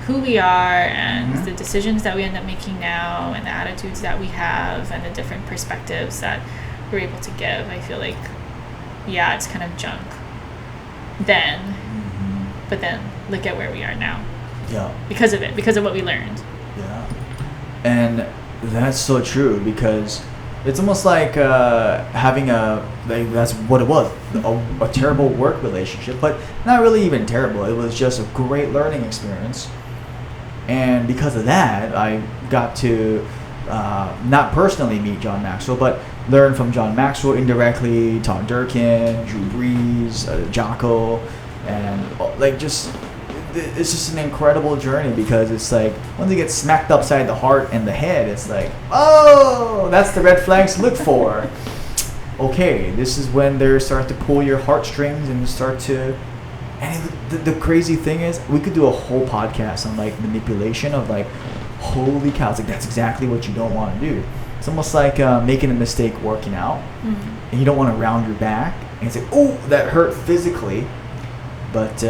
Speaker 3: who we are and the decisions that we end up making now and the attitudes that we have and the different perspectives that we're able to give. I feel like, it's kind of junk then, but then look at where we are now.
Speaker 2: Yeah.
Speaker 3: Because of it, because of what we learned.
Speaker 2: Yeah. And that's so true, because it's almost like having that's what it was, a terrible work relationship, but not really even terrible. It was just a great learning experience. And because of that, I got to not personally meet John Maxwell, but learn from John Maxwell indirectly, Todd Durkin, Drew Brees, Jocko, and it's just an incredible journey, because it's like once you get smacked upside the heart and the head, it's like, oh, that's the red flags to look for. Okay, this is when they start to pull your heartstrings and start to. And the crazy thing is, we could do a whole podcast on like manipulation of like, holy cow, it's like that's exactly what you don't want to do. It's almost like making a mistake working out, and you don't want to round your back and say, oh, that hurt physically, but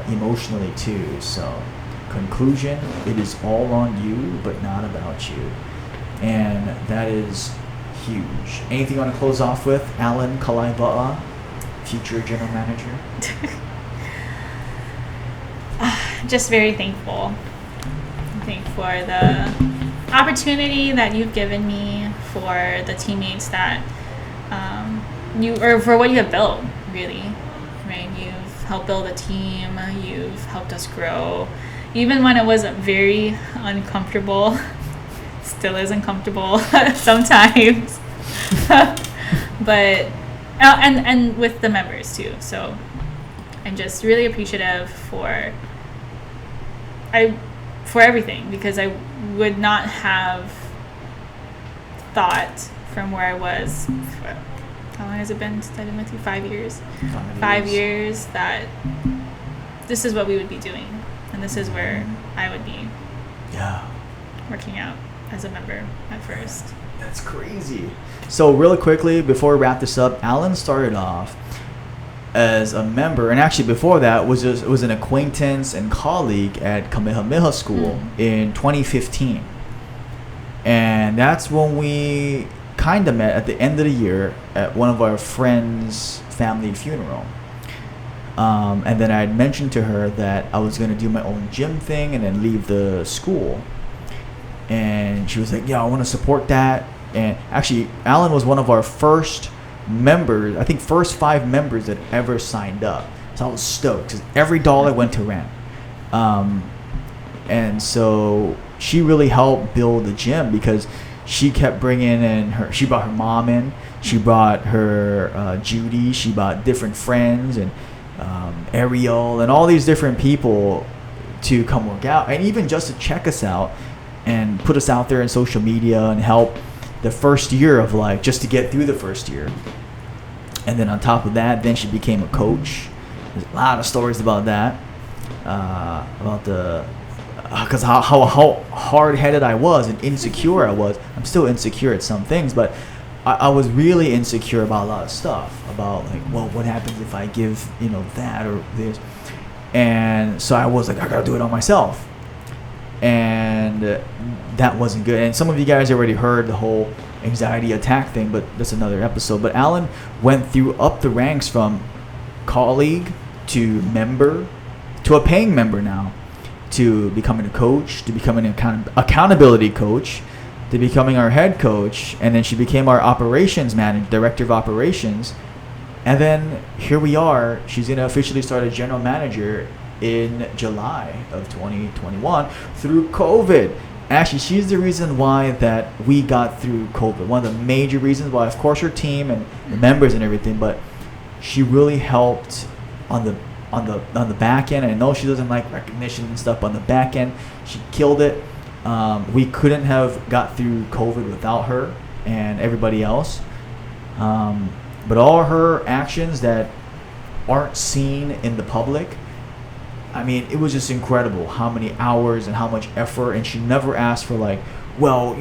Speaker 2: emotionally too. So, conclusion, it is all on you, but not about you. And that is huge. Anything you want to close off with, Allyn, Kalaiwaa, future general manager?
Speaker 3: Just very thankful. I think for the opportunity that you've given me, for the teammates that for what you have built, really, right? You've helped build a team. You've helped us grow, even when it was very uncomfortable. Still is uncomfortable sometimes, but and with the members too. So I'm just really appreciative for everything, because I would not have thought from where I was. How long has it been since I've been with you? 5 years. 5 years that this is what we would be doing, and this is where I would be.
Speaker 2: Yeah.
Speaker 3: Working out as a member at first.
Speaker 2: That's crazy. So really quickly, before we wrap this up, Allyn started off as a member, and actually before that was an acquaintance and colleague at Kamehameha School in 2015. And that's when we kind of met at the end of the year at one of our friends' family funeral. And then I had mentioned to her that I was going to do my own gym thing and then leave the school. And she was like, yeah, I want to support that. And actually, Allyn was one of our first members, I think first 5 members that ever signed up. So I was stoked, because every dollar went to rent. And so she really helped build the gym, because she kept bringing in she brought her mom in, she brought her Judy, she brought different friends, and Ariel, and all these different people to come work out, and even just to check us out and put us out there in social media and help the first year of like, just to get through the first year. And then on top of that, then she became a coach. There's a lot of stories about that, about because how hard-headed I was and insecure I was. I'm still insecure at some things, but I was really insecure about a lot of stuff, about like, well, what happens if I give that or this. And so I was like, I gotta do it on myself. And that wasn't good. And some of you guys already heard the whole anxiety attack thing, but that's another episode. But Allyn went up the ranks from colleague to member to a paying member now, to becoming a coach, to becoming an accountability coach, to becoming our head coach, and then she became our operations manager, director of operations. And then here we are. She's going to officially start as general manager in July of 2021 through COVID. Actually, she's the reason why that we got through COVID. One of the major reasons why, of course, her team and the members and everything, but she really helped on the back end. I know she doesn't like recognition and stuff, but on the back end, she killed it. We couldn't have got through COVID without her and everybody else. But all her actions that aren't seen in the public, I mean, it was just incredible how many hours and how much effort. And she never asked for like, well,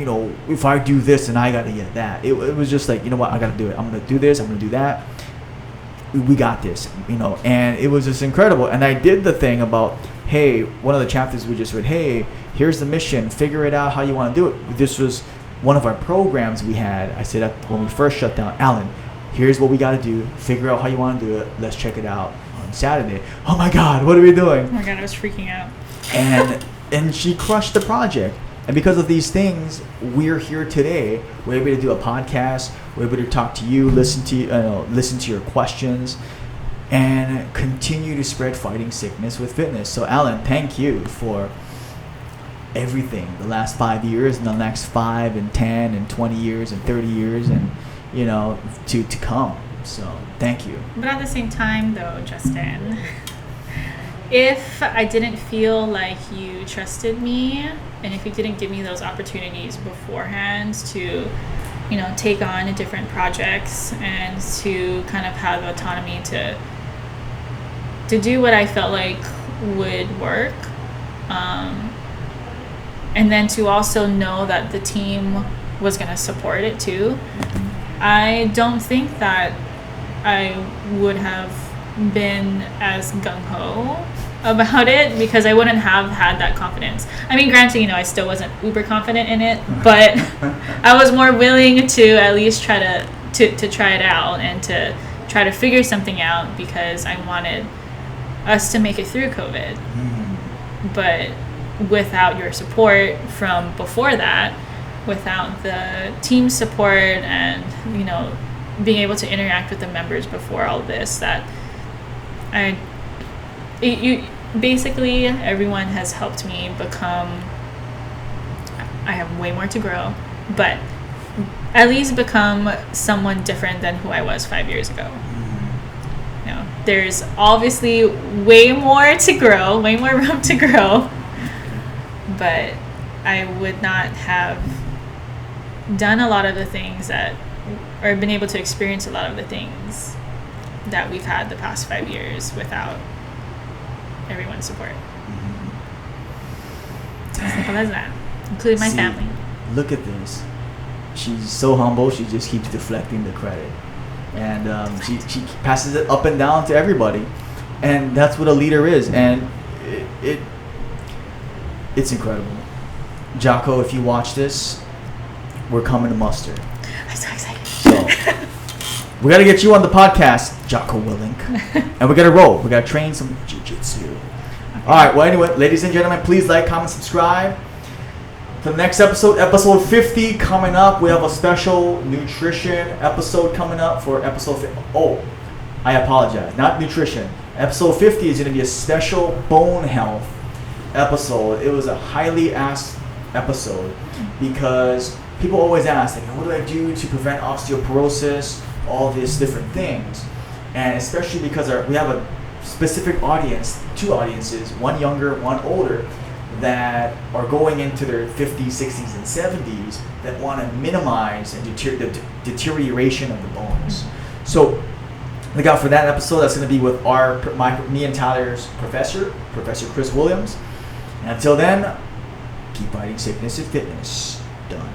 Speaker 2: if I do this, then I got to get that. It was just like, you know what, I got to do it. I'm going to do this. I'm going to do that. We got this, and it was just incredible. And I did the thing about, hey, one of the chapters we just read, hey, here's the mission, figure it out how you want to do it. This was one of our programs we had. I said when we first shut down, Allyn, here's what we got to do, figure out how you want to do it, let's check it out on Saturday. Oh my God, what are we doing?
Speaker 3: Oh my God, I was freaking out.
Speaker 2: And she crushed the project. And because of these things, we're here today. We're able to do a podcast. We're able to talk to you, listen to your questions, and continue to spread fighting sickness with fitness. So, Allyn, thank you for everything. The last 5 years, and the next 5 and 10 and 20 years and 30 years, and to come. So, thank you.
Speaker 3: But at the same time, though, Justin, if I didn't feel like you trusted me, and if you didn't give me those opportunities beforehand to, take on different projects and to kind of have autonomy to do what I felt like would work, and then to also know that the team was going to support it too, I don't think that I would have been as gung-ho about it, because I wouldn't have had that confidence. I mean, granted, I still wasn't uber confident in it, but I was more willing to at least try to try it out and to try to figure something out, because I wanted us to make it through COVID. But without your support from before that, without the team support and being able to interact with the members before all this, basically everyone has helped me become, I have way more to grow, but at least become someone different than who I was 5 years ago. There's obviously way more to grow, way more room to grow, but I would not have done a lot of the things or been able to experience a lot of the things that we've had the past 5 years without everyone's support. As simple as that, including my family.
Speaker 2: Look at this. She's so humble, she just keeps deflecting the credit. And she passes it up and down to everybody. And that's what a leader is. And it's incredible. Jocko, if you watch this, we're coming to muster.
Speaker 3: I'm so excited.
Speaker 2: So, we got to get you on the podcast, Jocko Willink. And we got to roll. We got to train some jiu-jitsu. Okay. All right. Well, anyway, ladies and gentlemen, please like, comment, subscribe. For the next episode 50 coming up, we have a special nutrition episode coming up for episode 50. Oh, I apologize. Not nutrition. Episode 50 is going to be a special bone health episode. It was a highly asked episode because people always ask, like, what do I do to prevent osteoporosis, all these different things. And especially because we have a specific audience, 2 audiences, one younger, one older, that are going into their 50s, 60s, and 70s that want to minimize and the deterioration of the bones. So look out for that episode. That's going to be with me and Tyler's Professor Chris Williams. And until then, keep fighting sickness and fitness. Done.